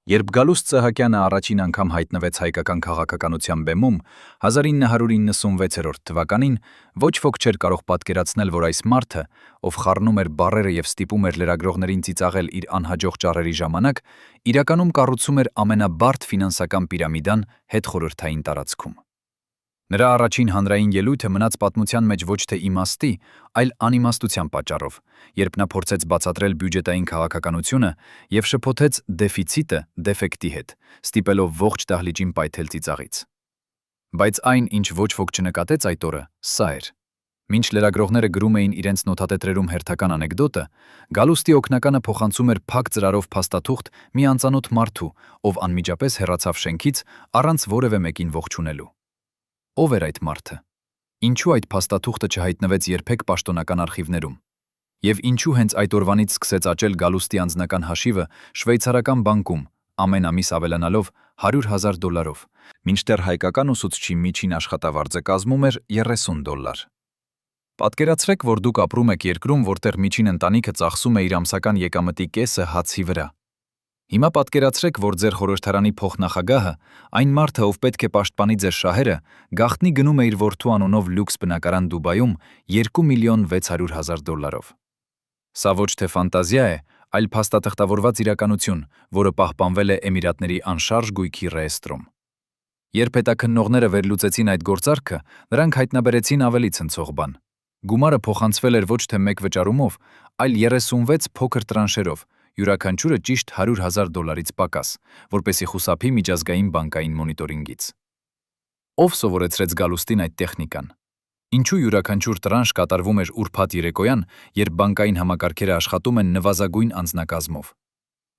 Երբ Գալուստ Սահակյանը առաջին անգամ հայտնվեց հայկական քաղաքականության բեմում 1996 թվականին, ոչ ոք չէր կարող պատկերացնել, որ այս մարդը, ով խառնում էր բառերը եւ ստիպում էր լրագրողներին ծիծաղել իր անհաջող ճառերի ժամանակ, իրականում կառուցում էր ամենաբարդ ֆինանսական պիրամիդան հետխորհրդային տարածքում։ Նրա առաջին հանրային ելույթը մնաց պատմության մեջ ոչ թե իմաստի, այլ անիմաստության պատճառով, երբ նա փորձեց բացատրել բյուջետային քաղաքականությունը եւ շփոթեց դեֆիցիտը դեֆեկտի հետ, ստիպելով ողջ դահլիճին պայթել ծիծաղից։ Բայց այն, ինչ ոչ ոք չնկատեց այդ օրը, սա էր. Մինչ լրագրողները գրում էին իրենց նոթատետրերում հերթական անեկդոտը, Գալուստի օգնականը փոխանցում էր փակ ծրարով փաստաթուղթ մի անծանոթ մարդու, ով անմիջապես հեռացավ շենքից առանց որևէ մեկին ողջունելու։ Ով էր այդ մարդը։ Ինչու այդ փաստաթուղթը չհայտնվեց երբեք պաշտոնական արխիվներում։ Եվ ինչու հենց այդ օրվանից սկսեց աճել Գալուստի անձնական հաշիվը շվեյցարական բանկում, ամեն ամիս ավելանալով $100,000, մինչդեռ հայկական ուսուցչի միջին աշխատավարձը կազմում էր $30։ Պատկերացրեք, որ դուք ապրում եք երկրում, որտեղ միջին ընտանիքը ծախսում է իր ամսական եկամտի կեսը հացի վրա։ Հիմա պատկերացրեք, որ ձեր խորհրդարանի փոխնախագահը, այն մարդը, ով պետք է պաշտպանի ձեր շահերը, գաղտնի գնում է իր որդու անունով լյուքս բնակարան Դուբայում $2,600,000։ Սա ոչ թե ֆանտազիա է, այլ փաստաթղթավորված իրականություն, որը պահպանվել է Էմիրատների անշարժ գույքի ռեեստրում։ Երբ հետաքննողները վերլուծեցին այդ գործարքը, նրանք հայտնաբերեցին ավելի ցնցող բան։ Գումարը փոխանցվել էր ոչ թե մեկ վճարումով, այլ 36 փոքր տրանշերով, յուրաքանչյուրը ճիշտ $100,000-ից պակաս, որպեսզի խուսափի միջազգային բանկային մոնիտորինգից։ Ով սովորեցրեց Գալուստին այդ տեխնիկան։ Ինչու յուրաքանչյուր տրանշ կատարվում էր ուրբաթ երեկոյան, երբ բանկային համակարգերը աշխատում են նվազագույն անձնակազմով։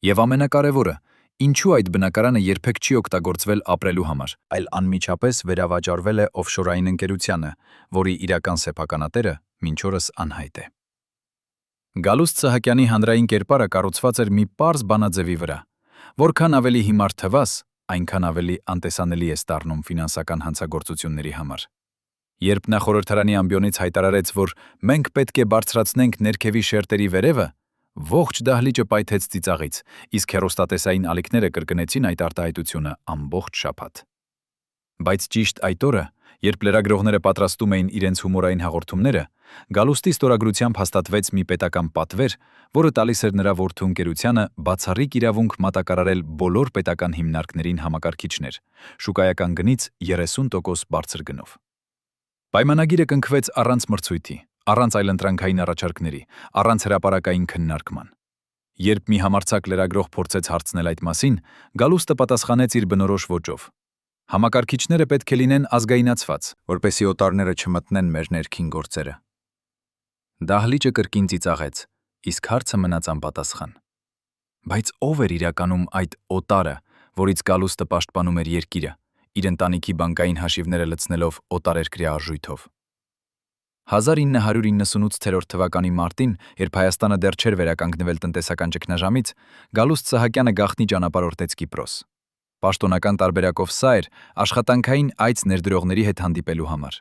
Եվ ամենակարևորը, ինչու այդ բնակարանը երբեք չի օգտագործվել ապրելու համար, այլ անմիջապես վերավաճառվել է օֆշորային ընկերությանը, որի իրական սեփականատերը մինչ օրս անհայտ է։ Գալուստ Սահակյանի հանրային կերպարը կառուցված էր մի պարզ բանաձևի վրա։ Որքան ավելի հիմար թվաս, այնքան ավելի անտեսանելի ես դառնում ֆինանսական հանցագործությունների համար։ Երբ նա խորհրդարանի ամբիոնից հայտարարեց, որ մենք պետք է բարձրացնենք ներքևի շերտերի վերևը, ողջ դահլիճը պայթեց ծիծաղից, իսկ հեռուստատեսային ալիքները կրկնեցին այդ արտահայտությունը ամբողջ շաբաթ։ Բայց ճիշտ այդ օրը, երբ լրագրողները պատրաստում էին իրենց հումորային հաղորդումները, Գալուստի ստորագրությամբ հաստատվեց մի պետական պատվեր, որը տալիս էր նրա որդու ընկերությանը բացառիկ իրավունք մատակարարել բոլոր պետական հիմնարկներին համակարգիչներ, շուկայական գնից 30% բարձր գնով։ Պայմանագիրը կնքվեց առանց մրցույթի, առանց այլընտրանքային առաջարկների, առանց հրապարակային քննարկման։ Երբ մի համարձակ լրագրող փորձեց հարցնել այդ մասին, Գալուստը պատասխանեց իր բնորոշ ոճով. Համակարգիչները պետք է լինեն ազգայնացված, որպեսզի օտարները չմտնեն մեր ներքին գործերը։ Դահլիճը կրկին ծիծաղեց, իսկ հարցը մնաց անպատասխան։ Բայց ով էր իրականում այդ օտարը, որից Գալուստը պաշտպանում էր երկիրը, իր ընտանիքի բանկային հաշիվները լցնելով օտարերկրյա արժույթով։ 1998 թվականի մարտին, երբ Հայաստանը դեռ չէր վերականգնվել տնտեսական ճգնաժամից, Գալուստ Սահակյանը գաղտնի ճանապարհորդեց Կիպրոս։ Պաշտոնական տարբերակով սա էր աշխատանքային այց ներդրողների հետ հանդիպելու համար։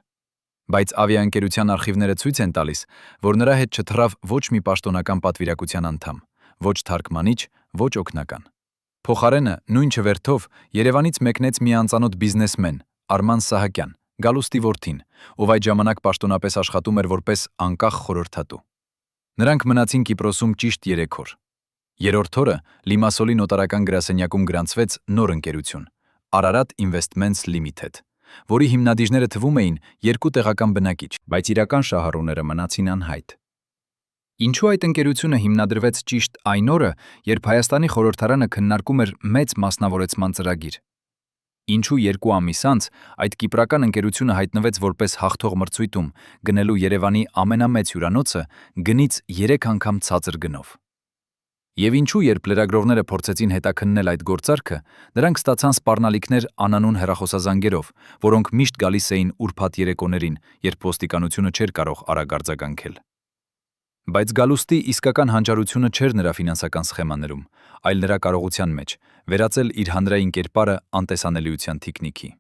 Բայց ավիաընկերության արխիվները ցույց են տալիս, որ նրա հետ չթռավ ոչ մի պաշտոնական պատվիրակության անդամ, ոչ թարգմանիչ, ոչ օգնական։ Փոխարենը նույն չվերթով Երևանից մեկնեց մի անծանոթ բիզնեսմեն, Արման Սահակյան, Գալուստի որդին, ով այդ ժամանակ պաշտոնապես աշխատում էր որպես անկախ խորհրդատու։ Նրանք մնացին Կիպրոսում ճիշտ 3 օր։ Երրորդ օրը Լիմասոլի նոտարական գրասենյակում գրանցվեց նոր ընկերություն՝ Ararat Investments Limited, որի հիմնադիրները թվում էին 2 տեղական բնակիչ, բայց իրական շահառուները մնացին անհայտ։ Ինչու այդ ընկերությունը հիմնադրվեց ճիշտ այն օրը, երբ Հայաստանի խորհրդարանը քննարկում էր մեծ մասնավորեցման ծրագիր։ Ինչու 2 ամիս անց այդ կիպրական ընկերությունը հայտնվեց որպես հաղթող մրցույթում, գնելու Երևանի ամենամեծ հյուրանոցը գնից 3 անգամ ցածր գնով։ Եվ ինչու, երբ լրագրողները փորձեցին հետաքննել այդ գործարքը, նրանք ստացան սպառնալիքներ անանուն հեռախոսազանգերով, որոնք միշտ գալիս էին ուրբաթ երեկոներին, երբ ոստիկանությունը չէր կարող արագ արձագանքել։ Բայց Գալուստի իսկական հանճարությունը չէր նրա ֆինանսական սխեմաներում, այլ նրա կարողության մեջ վերածել իր հանրային կերպարը անտեսանելիության թիկնիկի։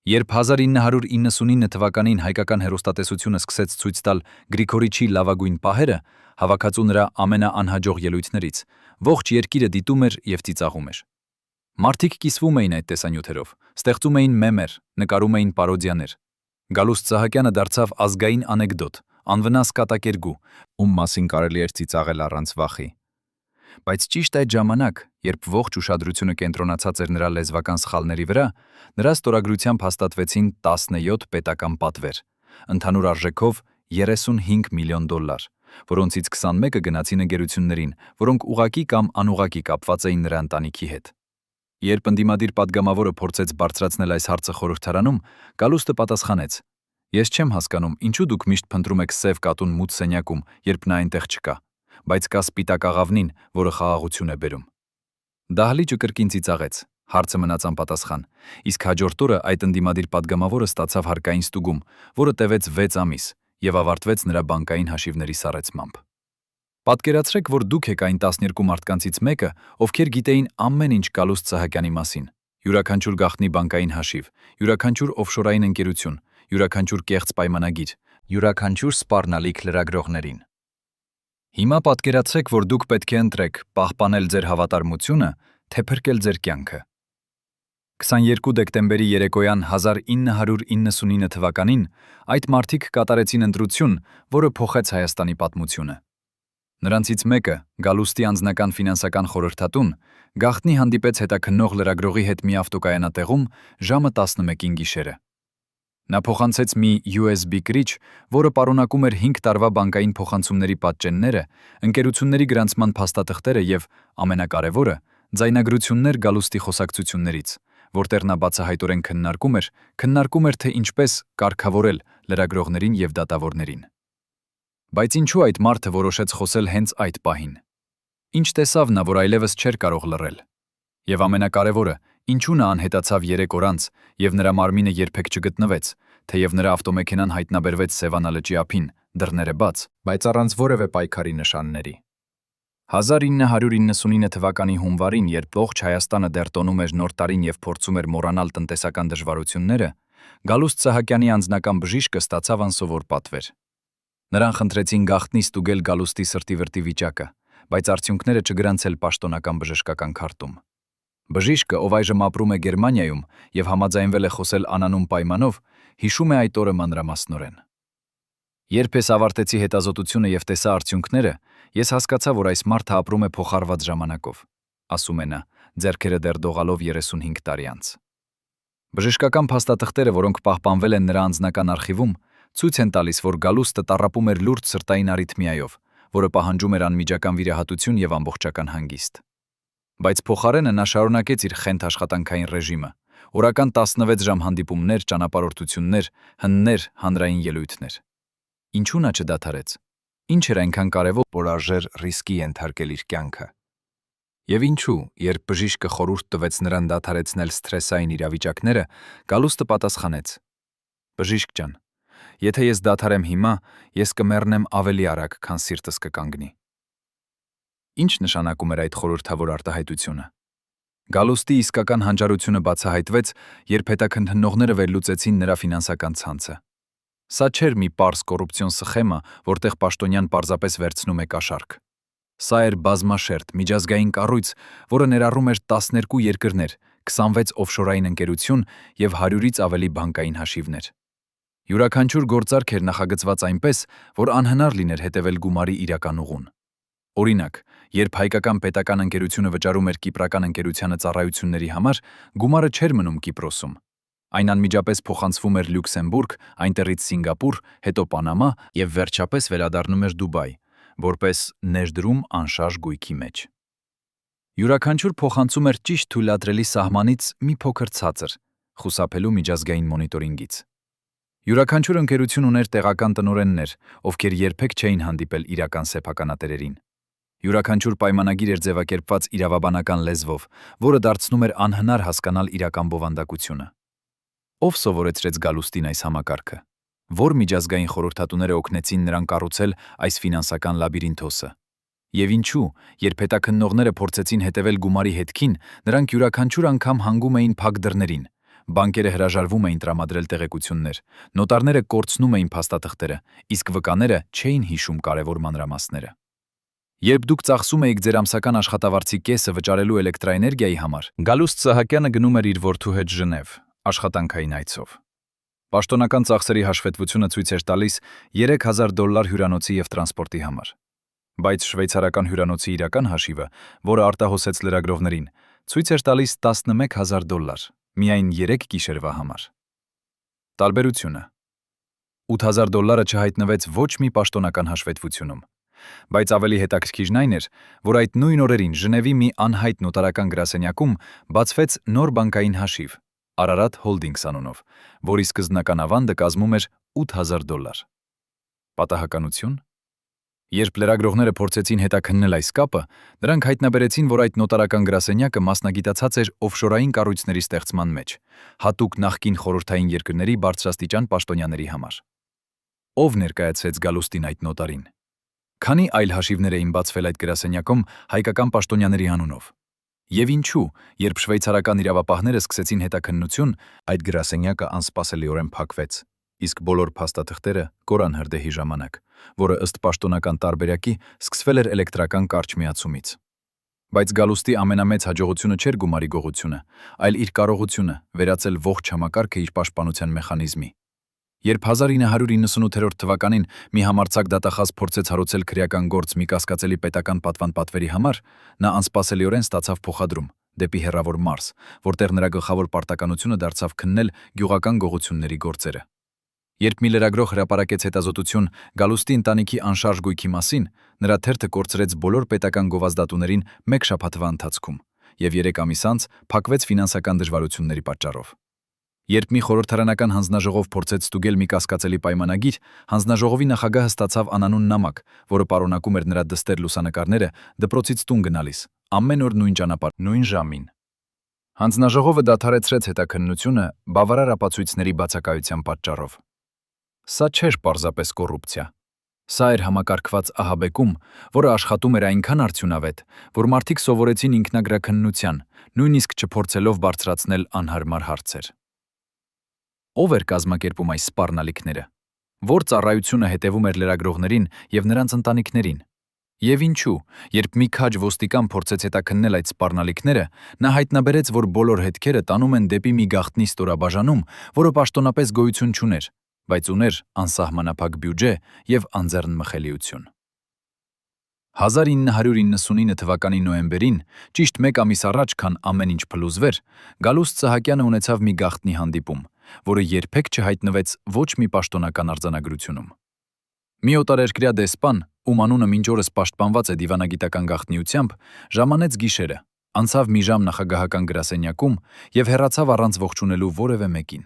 Երբ 1999 թվականին հայկական հեռուստատեսությունը սկսեց ցույց տալ Գրիգորիչի լավագույն պահերը, հավաքածու նրա ամենաանհաջող ելույթներից, ողջ երկիրը դիտում էր եւ ծիծաղում էր։ Մարդիկ կիսվում էին այդ տեսանյութերով, ստեղծում էին մեմեր, նկարում էին պարոդիաներ։ Գալուստ Սահակյանը դարձավ ազգային անեկդոտ, անվնաս կատակերգու, ում մասին կարելի էր ծիծաղել առանց վախի։ Բայց ճիշտ այդ ժամանակ, երբ ողջ ուշադրությունը կենտրոնացած էր նրա լեզվական սխալների վրա, նրա ստորագրությամբ հաստատվեցին 17 պետական պատվեր, ընդհանուր արժեքով $35 միլիոն, որոնցից 21-ը գնացին ընկերություններին, որոնք ուղղակի կամ անուղղակի կապված էին նրա ընտանիքի հետ։ Երբ ընդդիմադիր պատգամավորը փորձեց բարձրացնել այս հարցը խորհրդարանում, Գալուստը պատասխանեց. «Ես չեմ հասկանում, ինչու դուք միշտ փնտրում եք սև կատուն մութ սենյակում, երբ նա այնտեղ չկա, բայց կա սպիտակ աղավնին, որը խաղաղություն է բերում»։ Դահլիճը կրկին ծիծաղեց, հարցը մնաց անպատասխան, իսկ հաջորդ օրը այդ ընդդիմադիր պատգամավորը ստացավ հարկային ստուգում, որը տևեց 6 ամիս եւ ավարտվեց նրա բանկային հաշիվների սառեցմամբ։ Պատկերացրեք, որ դուք եք այն 12 մարդկանցից մեկը, ովքեր գիտեին ամեն ինչ Գալուստ Սահակյանի մասին. յուրաքանչյուր գաղտնի բանկային հաշիվ, յուրաքանչյուր օֆշորային ընկերություն, յուրաքանչյուր կեղծ պայմանագիր, յուրաքանչյուր սպառնալիք լրագրողներին։ Հիմա պատկերացրեք, որ դուք պետք է ընտրեք պահպանել ձեր հավատարմությունը, թե փրկել ձեր կյանքը։ 22 դեկտեմբերի երեկոյան 1999 թվականին այդ մարդիկ կատարեցին ընտրություն, որը փոխեց Հայաստանի պատմությունը։ Նրանցից մեկը, Գալուստի անձնական ֆինանսական խորհրդատուն, գաղտնի հանդիպեց հետաքննող լրագրողի հետ մի ավտոկայանատեղում ժամը 11-ին գիշերը։ Նա փոխանցեց մի USB կրիչ, որը պարունակում էր 5 տարվա բանկային փոխանցումների պատճենները, ընկերությունների գրանցման փաստաթղթերը եւ, ամենակարևորը, ձայնագրություններ Գալուստի խոսակցություններից, որտեղ նա բացահայտորեն քննարկում էր, թե ինչպես կարգավորել լրագրողներին եւ դատավորներին։ Բայց ինչու այդ մարդը որոշեց խոսել հենց այդ պահին։ Ինչ տեսավ նա, որ այլևս չէր կարող լռել։ Եվ ամենակարևորը, ինչու նա անհետացավ 3 օր անց եւ նրա մարմինը երբեք չգտնվեց, թեև նրա ավտոմեքենան հայտնաբերվեց Սևանա լճի ափին, դռները բաց, բայց առանց որևէ պայքարի նշանների։ 1999 թվականի հունվարին, երբ ողջ Հայաստանը դեռ տոնում էր Նոր տարին եւ փորձում էր մոռանալ տնտեսական դժվարությունները, Գալուստ Սահակյանի անձնական բժիշկը ստացավ անսովոր պատվեր։ Նրան խնդրեցին գաղտնի ստուգել Գալուստի սրտի վրտի վիճակը, բայց արդյունքները չգրանցել պաշտոնական բժշկական քարտում։ Բժիշկը, ով այժմ ապրում է Գերմանիայում եւ համաձայնվել է խոսել անանուն պայմանով, հիշում է այդ օրը մանրամասնորեն։ Երբ ես ավարտեցի հետազոտությունը եւ տեսա արդյունքները, ես հասկացա, որ այս մարդը ապրում է փոխառված ժամանակով, ասում է նա, ձեռքերը դեռ դողալով 35 տարի անց։ Բժշկական փաստաթղթերը, որոնք պահպանվել են նրա անձնական արխիվում, ցույց են տալիս, որ Գալուստը տառապում էր լուրջ սրտային արիթմիայով, որը պահանջում էր անմիջական վիրահատություն եւ ամբողջական հանգիստ։ Բայց փոխարենը նա շարունակեց իր խենթ աշխատանքային ռեժիմը, օրական 16 ժամ հանդիպումներ, ճանապարհորդություններ, հններ, հանրային ելույթներ։ Ինչու նա չդադարեց։ Ինչ էր այնքան կարևոր, որ արժեր ռիսկի ենթարկել իր կյանքը։ Եվ ինչու, երբ բժիշկը խորհուրդ տվեց նրան դադարեցնել սթրեսային իրավիճակները, Գալուստը պատասխանեց. «Բժիշկ ջան, եթե ես դադարեմ հիմա, ես կմեռնեմ ավելի արագ, քան սիրտս կկանգնի»։ Ինչ նշանակում էր այդ խորհրդավոր արտահայտությունը։ Գալուստի իսկական հանճարությունը բացահայտվեց, երբ հետաքննողները վերլուծեցին նրա ֆինանսական ցանցը։ Սա չէր մի պարզ կոռուպցիոն սխեմա, որտեղ պաշտոնյան պարզապես վերցնում է կաշառք։ Սա էր բազմաշերտ միջազգային կառույց, որը ներառում էր 12 երկրներ, 26 օֆշորային ընկերություն եւ 100-ից ավելի բանկային հաշիվներ։ Յուրաքանչյուր գործարք էր նախագծված այնպես, որ անհնար լիներ հետևել գումարի իրական ուղուն։ Օրինակ, երբ հայկական պետական ընկերությունը վճարում էր կիպրական ընկերությանը ծառայությունների համար, գումարը չէր մնում Կիպրոսում։ Այն անմիջապես փոխանցվում էր Լյուքսեմբուրգ, այնտեղից Սինգապուր, հետո Պանամա եւ վերջապես վերադառնում էր Դուբայ, որպես ներդրում անշարժ գույքի մեջ։ Յուրաքանչյուր փոխանցում էր ճիշտ թույլատրելի սահմանից մի փոքր ցածր, խուսափելու միջազգային մոնիտորինգից։ Յուրաքանչյուր ընկերություն ուներ տեղական տնօրեններ, ովքեր երբեք չէին հանդիպել իրական սեփականատերերին։ Յուրաքանչյուր պայմանագիր էր ձևակերպված իրավաբանական լեզվով, որը դարձնում էր անհնար հասկանալ իրական բովանդակությունը։ Ով սովորեցրեց Գալուստին այս համակարգը։ Որ միջազգային խորհրդատուները օգնեցին նրան կառուցել այս ֆինանսական լաբիրինթոսը։ Եվ ինչու, երբ հետաքննողները փորձեցին հետևել գումարի հետքին, նրանք յուրաքանչյուր անգամ հանգում էին փակ դռներին։ Բանկերը հրաժարվում էին տրամադրել տեղեկություններ, նոտարները կորցնում էին փաստաթղթերը, իսկ վկաները չէին հիշում կարևոր մանրամասները։ Երբ դուք ծախսում էիք ձեր ամսական աշխատավարձի կեսը վճարելու էլեկտրաէներգիայի համար, Գալուստ Սահակյանը գնում էր իր որդու հետ Ժնև, աշխատանքային այցով։ Պաշտոնական ծախսերի հաշվետվությունը ցույց էր տալիս $3000 հյուրանոցի և տրանսպորտի համար։ Բայց շվեյցարական հյուրանոցի իրական հաշիվը, որը արտահոսեց լրագրողներին, ցույց էր տալիս $11000 միայն 3 գիշերվա համար։ Տարբերությունը $8000 չհայտնվեց ոչ մի պաշտոնական հաշվետվությունում, բայց ավելի հետաքրքիրն այն էր, որ այդ նույն օրերին Ժնևի մի անհայտ նոտարական գրասենյակում բացվեց նոր բանկային հաշիվ Ararat Holdings անունով, որի սկզբնական ավանդը կազմում էր $8000։ Պատահականություն։ Երբ լրագրողները փորձեցին հետաքննել այս կապը, նրանք հայտնաբերեցին, որ այդ նոտարական գրասենյակը մասնագիտացած էր օֆշորային կառույցների ստեղծման մեջ, հատուկ նախկին խորհրդային երկրների բարձրաստիճան պաշտոնյաների համար։ Ով ներկայացրեց Գալուստին այդ նոտարին։ Քանի այլ հաշիվներ էին բացվել այդ գրասենյակում հայկական պաշտոնյաների անունով։ Եվ ինչու, երբ շվեյցարական իրավապահները սկսեցին հետաքննություն, այդ գրասենյակը անսպասելիորեն փակվեց, իսկ բոլոր փաստաթղթերը կորան հրդեհի ժամանակ, որը ըստ պաշտոնական տարբերակի սկսվել էր էլեկտրական կարճ միացումից։ Բայց Գալուստի ամենամեծ հաջողությունը չէր գումարի գողությունը, այլ իր կարողությունը վերածել ողջ համակարգը իր պաշտպանության մեխանիզմի։ Երբ 1998 թվականին մի համարձակ դատախազ փորձեց հարուցել քրեական գործ մի կասկածելի պետական պատվան պատվերի համար, նա անսպասելիորեն ստացավ փոխադրում դեպի հեռավոր Մարս, որտեղ նրա գլխավոր պարտականությունը դարձավ քննել գյուղական գողությունների գործերը։ Երբ մի լրագրող հրապարակեց հետազոտություն Գալուստի ընտանիքի անշարժ գույքի մասին, նրա թերթը կորցրեց բոլոր պետական գովազդատուներին մեկ շաբաթվա ընթացքում, և 3 ամիս անց փակվեց ֆինանսական դժվարությունների պատճառով։ Երբ մի խորհրդարանական հանձնաժողով փորձեց ստուգել մի կասկածելի պայմանագիր, հանձնաժողովի նախագահը ստացավ անանուն նամակ, որը պարունակում էր նրա դստեր լուսանկարները դպրոցից տուն գնալիս, ամեն օր նույն ճանապարհ, նույն ժամին։ Հանձնաժողովը դադարեցրեց հետաքննությունը բավարար ապացույցների բացակայության պատճառով։ Սա չէր պարզապես կոռուպցիա։ Սա էր համակարգված ահաբեկում, որը աշխատում էր այնքան արդյունավետ, որ մարդիկ սովորեցին ինքնագրաքննության, նույնիսկ չփորձելով բարձրացնել անհարմար հարցեր։ Ով էր կազմակերպում այս սպառնալիքները։ Որ ծառայությունը հետևում էր լրագրողներին և նրանց ընտանիքներին։ Եվ ինչու, երբ մի քաջ ոստիկան փորձեց հետաքննել այդ սպառնալիքները, նա հայտնաբերեց, որ բոլոր հետքերը տանում են դեպի մի գաղտնի ստորաբաժանում, որը պաշտոնապես գոյություն չուներ, բայց ուներ անսահմանափակ բյուջե և անձեռնմխելիություն։ 1999 թվականի նոյեմբերին, ճիշտ 1 ամիս առաջ, քան ամեն ինչ փլուզվեր, Գալուստ Սահակյանը ունեցավ մի գաղտնի հանդիպում, որը երբեք չհայտնվեց ոչ մի պաշտոնական արձանագրությունում։ Մի օտարերկրյա դեսպան, ում անունը մինչ օրս պաշտպանված է դիվանագիտական գաղտնիությամբ, ժամանեց գիշերը, անցավ մի ժամ նախագահական գրասենյակում և հեռացավ առանց ողջունելու որևէ մեկին։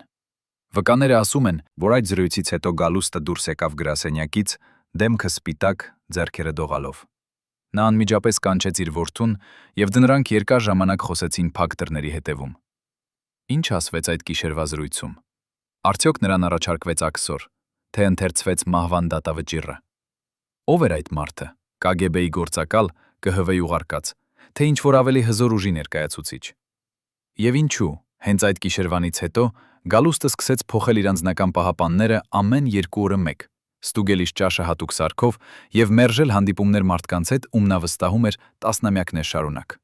Վկաները ասում են, որ այդ զրույցից հետո Գալուստը դուրս եկավ գրասենյակից, դեմքը սպիտակ, ձեռքերը դողալով։ Նա անմիջապես կանչեց իր որդուն, և նրանք երկար ժամանակ խոսեցին փակ դռների հետևում։ Ինչ ասվեց այդ գիշերվա զրույցում։ Արդյոք նրան առաջարկվեց աքսոր, թե ընթերցվեց մահվան դատավճիռը։ Ով էր այդ մարդը, KGB-ի գործակալ, ԿՀՎ-ի ուղարկած, թե ինչ-որ ավելի հզոր ուժի ներկայացուցիչ։ Եվ ինչու, հենց այդ գիշերվանից հետո Գալուստը սկսեց փոխել իր անձնական պահապանները ամեն 2 օրը մեկ, ստուգել իր ճաշը հատուկ սարքով և մերժել հանդիպումներ մարդկանց հետ, ում նա վստահում էր տասնամյակներ շարունակ։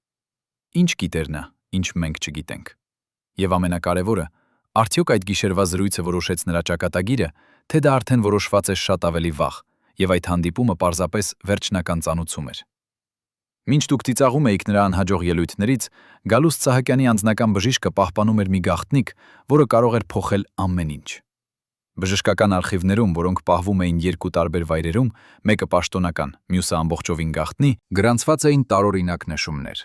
Ինչ գիտեր նա, ինչ մենք չգիտենք։ Եվ ամենակարևորը, արդյոք այդ գիշերվա զրույցը որոշեց նրա ճակատագիրը, թե դա արդեն որոշված է շատ ավելի վաղ, և այդ հանդիպումը պարզապես վերջնական ծանուցում էր։ Մինչ դուք ծիծաղում էիք նրա անհաջող ելույթներից, Գալուստ Սահակյանի անձնական բժիշկը պահպանում էր մի գաղտնիք, որը կարող էր փոխել ամեն ինչ։ Բժշկական արխիվներում, որոնք պահվում էին 2 տարբեր վայրերում, մեկը պաշտոնական, մյուսը ամբողջովին գաղտնի, գրանցված էին տարօրինակ նշումներ։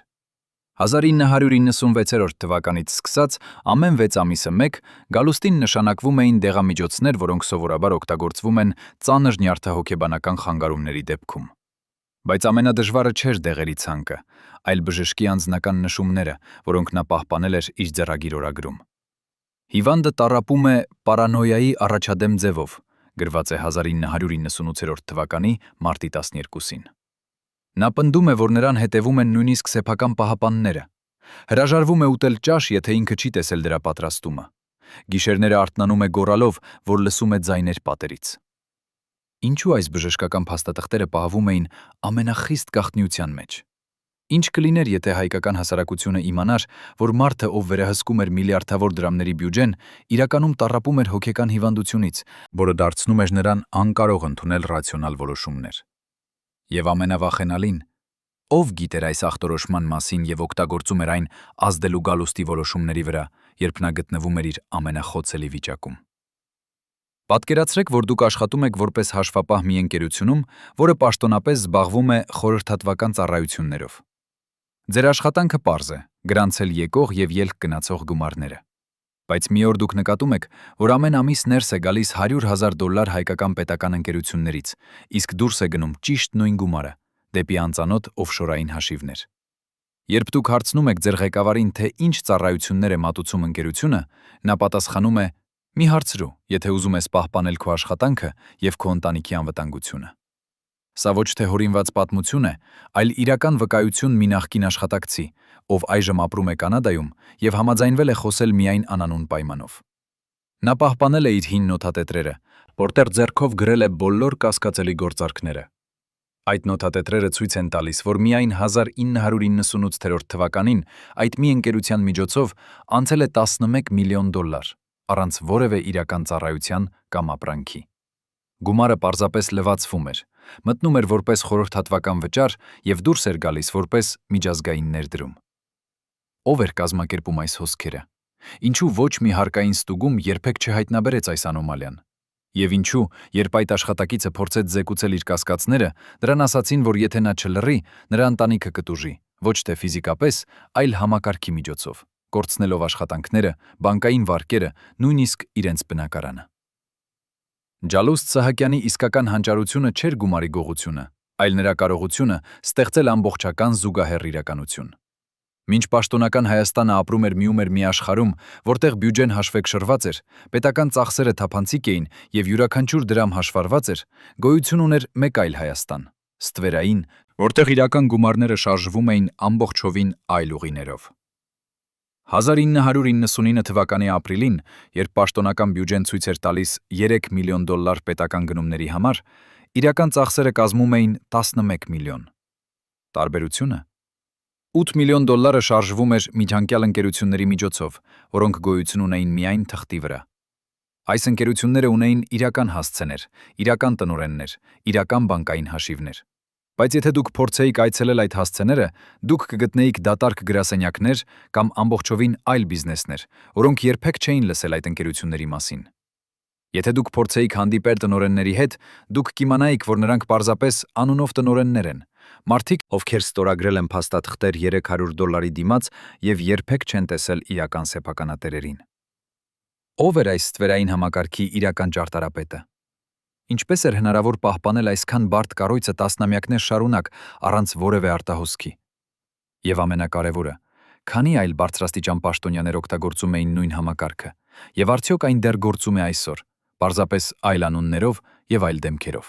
1996 թվականից սկսած ամեն 6 ամիսը մեկ Գալուստին նշանակվում էին դեղամիջոցներ, որոնք սովորաբար օգտագործվում են ծանր նյարդահոգեբանական խանգարումների դեպքում։ Բայց ամենադժվարը չէր դեղերի ցանկը, այլ բժշկի անձնական նշումները, որոնք նա պահպանել էր իր ձեռագիր օրագրում։ Հիվանդը տառապում է պարանոյայի առաջադեմ ձևով, գրված է 1998 թվականի մարտի 12-ին։ Նա պնդում է, որ նրան հետևում են նույնիսկ սեփական պահապանները։ Հրաժարվում է ուտել ճաշ, եթե ինքը չի տեսել դրա պատրաստումը։ Գիշերները արթնանում է գոռալով, որ լսում է ձայներ պատերից։ Ինչու այս բժշկական փաստաթղթերը պահվում էին ամենախիստ գաղտնիության մեջ։ Ինչ կլիներ, եթե հայկական հասարակությունը իմանար, որ մարդը, ով վերահսկում էր միլիարդավոր դրամների բյուջեն, իրականում տառապում էր հոգեկան հիվանդությունից, որը դարձնում էր նրան անկարող ընդունել ռացիոնալ որոշումներ։ Եվ ամենավախենալին, ով գիտեր այս ախտորոշման մասին եւ օգտագործում էր այն ազդելու գալուստի որոշումների վրա, երբ նա գտնվում էր իր ամենախոցելի վիճակում։ Պատկերացրեք, որ դուք աշխատում եք որպես հաշվապահ մի ընկերությունում, որը պաշտոնապես զբաղվում է խորհրդատվական ծառայություններով։ Ձեր աշխատանքը պարզ է՝ գրանցել եկող եւ ելք գնացող գումարները։ Բայց մի օր դուք նկատում եք, որ ամեն ամիս ներս է գալիս $100,000 հայկական պետական ընկերություններից, իսկ դուրս է գնում ճիշտ նույն գումարը՝ դեպի անծանոթ օֆշորային հաշիվներ։ Երբ դուք հարցնում եք ձեր ղեկավարին, թե ինչ ծառայություններ է մատուցում ընկերությունը, նա պատասխանում է. «Մի հարցրու, եթե ուզում ես պահպանել քո աշխատանքը եւ քո ընտանիքի անվտանգությունը»։ Սա ոչ թե հորինված պատմություն է, այլ իրական վկայություն մի նախկին աշխատակցի, ով այժմ ապրում է Կանադայում եւ համաձայնվել է խոսել միայն անանուն պայմանով։ Նա պահպանել է իր հին նոթատետրերը, որտեղ ձեռքով գրել է բոլոր կասկածելի գործարքները։ Այդ նոթատետրերը ցույց են տալիս, որ միայն 1998 թվականին այդ մի ընկերության միջոցով անցել է $11 միլիոն, առանց որևէ իրական ծառայության կամ ապրանքի։ Գումարը պարզապես լվացվում էր, մտնում էր որպես խորհրդատվական վճար եւ դուրս էր գալիս որպես միջազգային ներդրում։ Ով էր կազմակերպում այս հոսքերը։ Ինչու ոչ մի հարկային ստուգում երբեք չհայտնաբերեց այս անոմալիան։ Եվ ինչու, երբ այդ աշխատակիցը փորձեց զեկուցել իր կասկածները, դրան ասացին, որ եթե նա չլռի, նրա ընտանիքը կտուժի, ոչ թե ֆիզիկապես, այլ համակարգի միջոցով, կորցնելով աշխատանքները, բանկային վարկերը, նույնիսկ իրենց բնակարանը։ Ջալուստ Սահակյանի իսկական հանճարությունը չէր գումարի գողությունը, այլ նրա կարողությունը ստեղծել ամբողջական զուգահեռ իրականություն։ Մինչ պաշտոնական Հայաստանը ապրում էր մի աշխարհում, որտեղ բյուջեն հաշվեկշռված էր, պետական ծախսերը թափանցիկ էին եւ յուրաքանչյուր դրամ հաշվառված էր, գոյություն ուներ մեկ այլ Հայաստան՝ ստվերային, որտեղ իրական գումարները շարժվում էին ամբողջովին այլ ուղիներով։ 1999 թվականի ապրիլին, երբ պաշտոնական բյուջեն ցույց էր տալիս $3 միլիոն պետական գնումների համար, իրական ծախսերը կազմում էին 11 միլիոն։ Տարբերությունը $8 միլիոն շարժվում էր միջանկյալ ընկերությունների միջոցով, որոնք գոյություն ունեին միայն թղթի վրա։ Այս ընկերությունները ունեին իրական հասցեներ, իրական տնօրեններ, իրական բանկային հաշիվներ։ Բայց եթե դուք փորձեիք այցելել այդ հասցեները, դուք կգտնեիք դատարկ գրասենյակներ կամ ամբողջովին այլ բիզնեսներ, որոնք երբեք չէին լսել այդ ընկերությունների մասին։ Եթե դուք փորձեիք հանդիպել տնօրենների հետ, դուք կիմանայիք, որ նրանք պարզապես անունով տնօրեններ են, մարդիկ, ովքեր ստորագրել են փաստաթղթեր $300 դիմաց եւ երբեք չեն տեսել իրական սեփականատերերին։ Ո՞վ էր այս ստվերային համակարգի իրական ճարտարապետը։ Ինչպես էր հնարավոր պահպանել այսքան բարդ կառույցը տասնամյակներ շարունակ առանց որևէ արտահոսքի։ Եվ ամենակարևորը, քանի այլ բարձրաստիճան պաշտոնյաներ օգտագործում էին նույն համակարգը, եւ արդյոք այն դեռ գործում է այսօր, պարզապես այլ անուններով եւ այլ դեմքերով։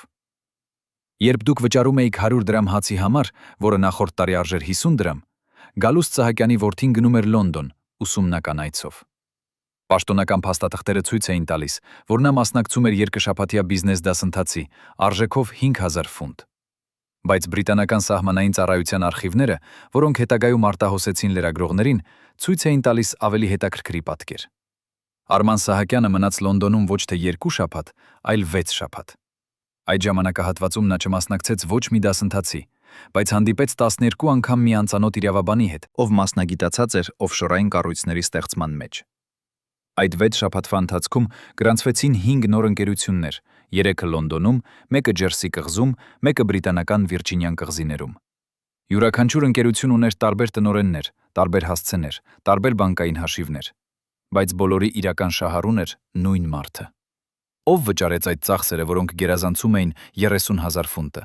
Երբ դուք վճարում էիք 100 դրամ հացի համար, որը նախորդ տարի արժեր 50 դրամ, Գալուստ Սահակյանի որդին գնում էր Լոնդոն ուսումնական այցով։ Պաշտոնական փաստաթղթերը ցույց էին տալիս, որ նա մասնակցում էր երկշաբաթյա բիզնես դասընթացի արժեքով 5000 ֆունտ։ Բայց բրիտանական սահմանային ծառայության արխիվները, որոնք հետագայում արտահոսեցին լրագրողներին, ցույց էին տալիս ավելի հետաքրքրի պատկեր։ Արման Սահակյանը մնաց Լոնդոնում ոչ թե 2 շաբաթ, այլ 6 շաբաթ։ Այդ ժամանակահատվածում նա չմասնակցեց ոչ մի դասընթացի, բայց հանդիպեց 12 անգամ մի անծանոթ իրավաբանի հետ, ով մասնագիտացած էր օֆշորային կառույցների ստեղծման մեջ։ Այդ 6 շաբաթվա ընթացքում գրանցվեցին 5 նոր ընկերություններ, 3-ը Լոնդոնում, 1-ը Ջերսի կղզում, 1-ը բրիտանական Վիրջինյան կղզիներում։ Յուրաքանչյուր ընկերություն ուներ տարբեր տնօրեններ, տարբեր հասցեներ, տարբեր բանկային հաշիվներ, բայց բոլորի իրական շահառուն էր նույն մարդը։ Ով վճարեց այդ ծախսերը, որոնք գերազանցում էին 30,000 ֆունտը։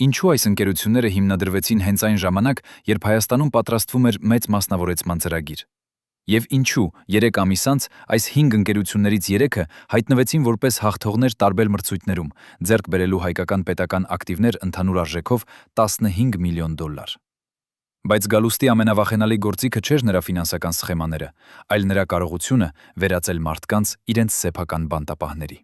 Ինչու այս ընկերությունները հիմնադրվեցին հենց այն ժամանակ, երբ Հայաստանում պատրաստվում էր մեծ մասնավորեցման ծրագիր։ Եվ ինչու 3 ամիս անց այս 5 ընկերություններից 3-ը հայտնվեցին որպես հաղթողներ տարբեր մրցույթներում, ձեռք բերելու հայկական պետական ակտիվներ ընդհանուր արժեքով $15 միլիոն։ Բայց Գալուստի ամենավախենալի գործիքը չէր նրա ֆինանսական սխեմաները, այլ նրա կարողությունը վերածել մարդկանց իրենց սեփական բանտապահների։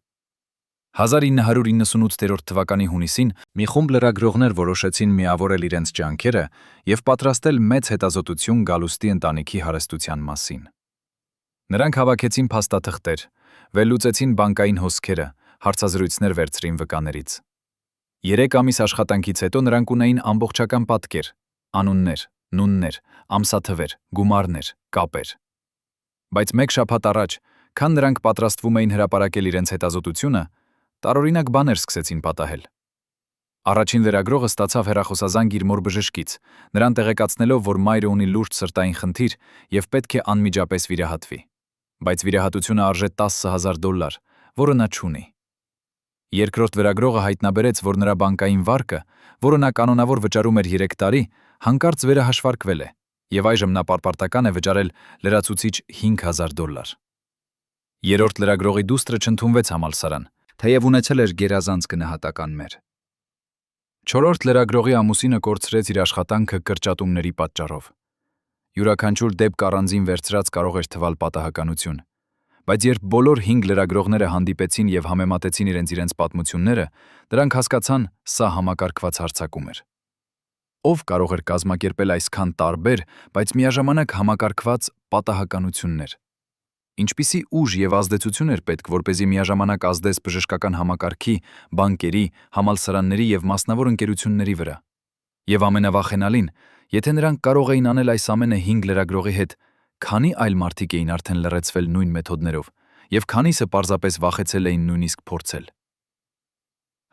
1998 թվականի հունիսին մի խումբ լրագրողներ որոշեցին միավորել իրենց ջանքերը և պատրաստել մեծ հետազոտություն Գալուստի ընտանիքի հարստության մասին։ Նրանք հավաքեցին փաստաթղթեր, վերլուծեցին բանկային հոսքերը, հարցազրույցներ վերցրին վկաներից։ 3 ամիս աշխատանքից հետո նրանք ունեին ամբողջական պատկեր, անուններ, նուններ, ամսաթվեր, գումարներ, կապեր։ Բայց մեկ շաբաթ առաջ, քան նրանք պատրաստվում էին հրապարակել իրենց հետազոտությունը, տարօրինակ բաներ սկսեցին պատահել։ Առաջին լրագրողը ստացավ հեռախոսազանգ իր մոր բժշկից, նրան տեղեկացնելով, որ մայրը ունի լուրջ սրտային խնդիր և պետք է անմիջապես վիրահատվի։ Բայց վիրահատությունը արժե $10,000, որը նա չունի։ Երկրորդ լրագրողը հայտնաբերեց, որ նրա բանկային վարկը, որը նա կանոնավոր վճարում էր 3 տարի, հանկարծ վերահաշվարկվել է, և այժմ նա պարպարտական է վճարել լրացուցիչ $5,000։ Երրորդ լրագրողի դուստրը չընդունվեց համալսարան, թեև ունեցել էր գերազանց գնահատական մեր։ Չորրորդ լրագրողի ամուսինը կորցրեց իր աշխատանքը կրճատումների պատճառով։ Յուրաքանչյուր դեպք առանձին վերցրած կարող էր թվալ պատահականություն, բայց երբ բոլոր 5 լրագրողները հանդիպեցին և համեմատեցին իրենց պատմությունները, դրանք հասկացան, սա համակարգված հարձակում էր։ Ով կարող էր կազմակերպել այսքան տարբեր, բայց միաժամանակ համակարգված պատահականություններ։ Ինչպիսի ուժ և ազդեցություն էր պետք, որպեսզի միաժամանակ ազդես բժշկական համակարգի, բանկերի, համալսարանների և մասնավոր ընկերությունների վրա։ Եվ ամենավախենալին, եթե նրանք կարող էին անել այս ամենը 5 լրագրողի հետ, քանի այլ մարդիկ էին արդեն լռեցվել նույն մեթոդներով, և քանիսը պարզապես վախեցել էին նույնիսկ փորձել։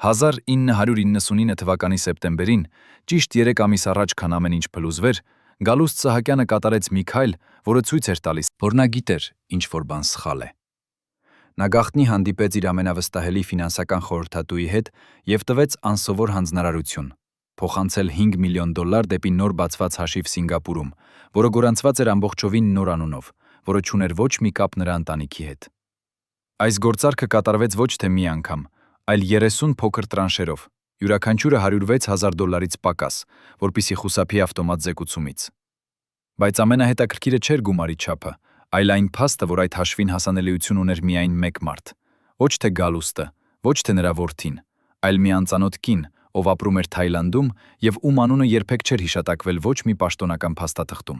1999 թվականի սեպտեմբերին, ճիշտ 3 ամիս առաջ, քան ամեն ինչ փլուզվեր, Գալուստ Սահակյանը կատարեց մի քայլ, որը ցույց էր տալիս, որ նա գիտեր, ինչ-որ բան սխալ է։ Նա գաղտնի հանդիպեց իր ամենավստահելի ֆինանսական խորհրդատուի հետ և տվեց անսովոր հանձնարարություն՝ փոխանցել $5 միլիոն դեպի նոր բացված հաշիվ Սինգապուրում, որը գորանցված էր ամբողջովին նոր անունով, որը չուներ ոչ մի կապ նրա ընտանիքի հետ։ Այս գործարքը կատարվեց ոչ թե մի անգամ, այլ 30 փոքր տրանշերով, յուրաքանչյուրը $100,000-ից պակաս, որպեսզի խուսափի ավտոմատ զեկուցումից։ Բայց ամենահետաքրքիրը չէր գումարի չափը, այլ այն փաստը, որ այդ հաշվին հասանելիություն ուներ միայն մեկ մարդ, ոչ թե Գալուստը, ոչ թե նրա որդին, այլ մի անծանոթ կին, ով ապրում էր Թայլանդում և ում անունը երբեք չէր հիշատակվել ոչ մի պաշտոնական փաստաթղթում։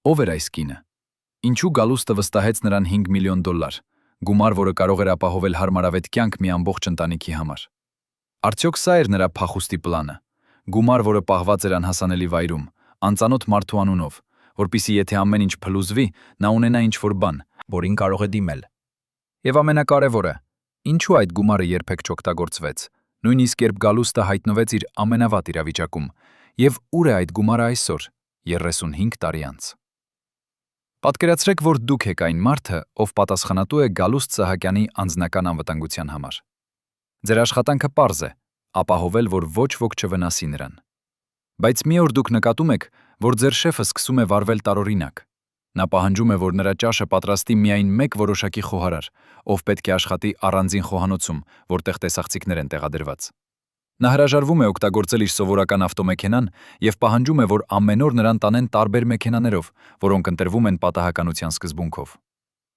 Ով էր այս կինը։ Ինչու Գալուստը վստահեց նրան $5 միլիոն, գումար, որը կարող էր ապահովել հարմարավետ կյանք մի ամբողջ ընտանիքի համար։ Արդյոք սա էր նրա փախուստի պլանը։ Գումար, որը պահված էր անհասանելի վայրում, անծանոթ մարդու անունով, որպեսզի եթե ամեն ինչ փլուզվի, նա ունենա ինչ-որ բան, որին կարող է դիմել։ Եվ ամենակարևորը, ինչու այդ գումարը երբեք չօգտագործվեց, նույնիսկ երբ Գալուստը հայտնվեց իր ամենավատ իրավիճակում, և ուր է այդ գումարը այսօր, 35 տարի անց։ Պատկերացրեք, որ դուք եք այն մարդը, ով պատասխանատու է Գալուստ Սահակյանի անձնական անվտանգության համար։ Ձեր աշխատանքը պարզ է՝ ապահովել, որ ոչ ոք չվնասի նրան։ Բայց մի օր դուք նկատում եք, որ ձեր շեֆը սկսում է վարվել տարօրինակ։ Նա պահանջում է, որ նրա ճաշը պատրաստի միայն մեկ որոշակի խոհարար, ով պետք է աշխատի առանձին խոհանոցում, որտեղ տեսախցիկներ են տեղադրված։ Նա հրաժարվում է օգտագործել իր սովորական ավտոմեքենան և պահանջում է, որ ամեն օր նրան տանեն տարբեր մեքենաներով, որոնք ընտրվում են պատահականության սկզբունքով։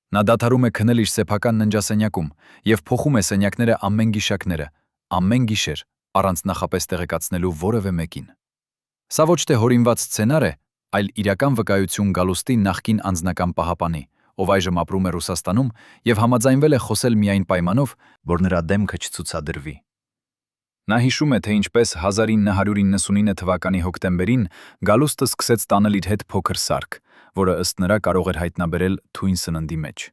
Նա դադարում է քնել իր սեփական ննջասենյակում և փոխում է սենյակները ամեն գիշակները, ամեն գիշեր, առանց նախապես տեղեկացնելու որևէ մեկին։ Սա ոչ թե հորինված սցենար է, այլ իրական վկայություն Գալուստի նախկին անձնական պահապանի, ով այժմ ապրում է Ռուսաստանում և համաձայնվել է խոսել միայն պայմանով, որ նրա դեմքը չցուցադրվի։ Նա հիշում է, թե ինչպես 1999 թվականի հոկտեմբերին Գալուստը սկսեց տանել իր հետ փոքր սարք, որը ըստ նրա կարող էր հայտնաբերել թույն սննդի մեջ։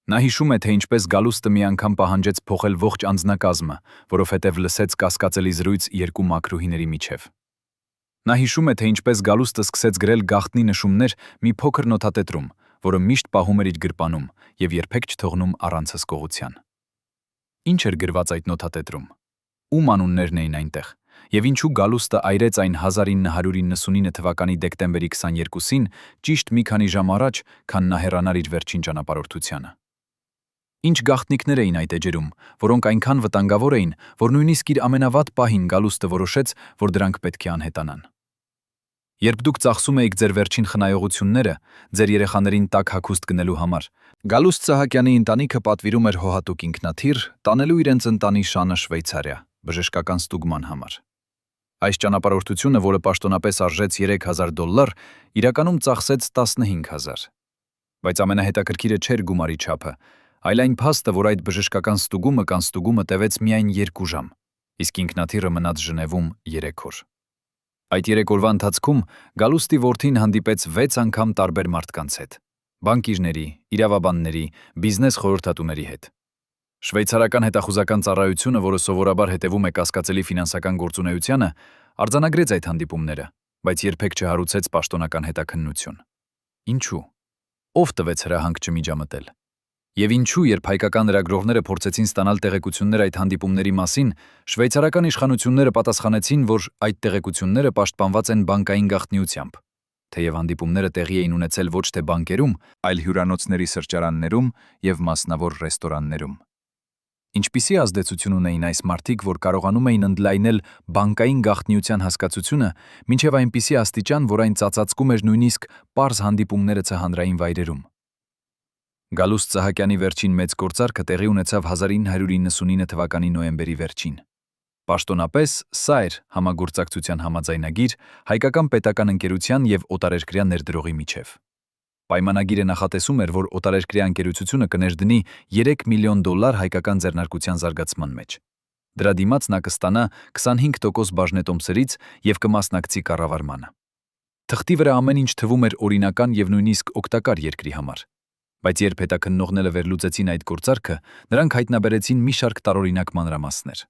Նա հիշում է, թե ինչպես Գալուստը մի անգամ պահանջեց փոխել ողջ անձնակազմը, որովհետև լսեց կասկածելի զրույց 2 մաքրուհիների միջև։ Նա հիշում է, թե ինչպես Գալուստը սկսեց գրել գաղտնի նշումներ մի փոքր նոթատետրում, որը միշտ պահում էր իր գրպանում և երբեք չթողնում առանց հսկողության։ Ինչ էր գրված այդ նոթատետրում։ Ում անուններն էին այնտեղ, և ինչու Գալուստը այրեց այն 1999 թվականի դեկտեմբերի 22-ին, ճիշտ մի քանի ժամ առաջ, քան նա հեռանար իր վերջին ճանապարհորդությանը։ Ինչ գաղտնիքներ էին այդ էջերում, որոնք այնքան վտանգավոր էին, որ նույնիսկ իր ամենավատ պահին Գալուստը որոշեց, որ դրանք պետք է անհետանան։ Երբ դուք ծախսում եք ձեր վերջին խնայողությունները ձեր երեխաներին տաք հագուստ գնելու համար, Գալուստ Սահակյանի ընտանիքը պատվիրում էր հոհատուկ ինքնաթիռ տանելու իրենց ընտանի շանը Շվեյցարիա, բժշկական ստուգման համար։ Այս ճանապարհորդությունը, որը պաշտոնապես արժեց $3000, իրականում ծախսեց 15000։ Բայց ամենահետաքրքիրը չէր գումարի չափը, այլ այն փաստը, որ այդ բժշկական ստուգումը տևեց միայն 2 ժամ, իսկ ինքնաթիռը մնաց Ժնևում 3 օր։ Այդ 3 օրվա ընթացքում Գալուստի որդին հանդիպեց 6 անգամ տարբեր մարդկանց հետ՝ բանկիրների, իրավաբանների, բիզնես խորհրդատուների հետ։ Շվեյցարական հետախուզական ծառայությունը, որը սովորաբար հետևում է կասկածելի ֆինանսական գործունեությանը, արձանագրեց այդ հանդիպումները, բայց երբեք չհարուցեց պաշտոնական հետաքննություն։ Ինչու՞։ Ով տվեց հրահանգ չմիջամտել։ Եվ ինչու, երբ հայկական լրագրողները փորձեցին ստանալ տեղեկություններ այդ հանդիպումների մասին, շվեյցարական իշխանությունները պատասխանեցին, որ այդ տեղեկությունները պաշտպանված են բանկային գաղտնիությամբ, թեև հանդիպումները տեղի էին ունեցել ոչ թե բանկերում, այլ հյուրանոցների սրճարաններում եւ մասնավոր ռեստորաններում։ Ինչպիսի ազդեցություն ունեին այս մարդիկ, որ կարողանում էին ընդլայնել բանկային գաղտնիության հասկացությունը մինչև այնպիսի աստիճան, որ այն ծածածկում էր նույնիսկ պարզ հանդիպումները ցահանրային վայրերում։ Գալուստ Սահակյանի վերջին մեծ գործարքը տեղի ունեցավ 1999 թվականի նոյեմբերի վերջին։ Պաշտոնապես սա էր համագործակցության համաձայնագիր հայկական պետական ընկերության եւ օտարերկրյա ներդրողի միջև։ Պայմանագիրը նախատեսում էր, որ օտարերկրյա ընկերությունը կներդնի $3 միլիոն հայկական ձեռնարկության զարգացման մեջ։ Դրա դիմաց նա կստանա 25% բաժնետոմսերից եւ կմասնակցի կառավարմանը։ Թղթի վրա ամեն ինչ թվում էր օրինական եւ նույնիսկ օգտակար երկրի համար։ Բայց երբ հետաքննողները վերլուծեցին այդ գործարքը, նրանք հայտնաբերեցին մի շարք տարօրինակ մանրամասներ։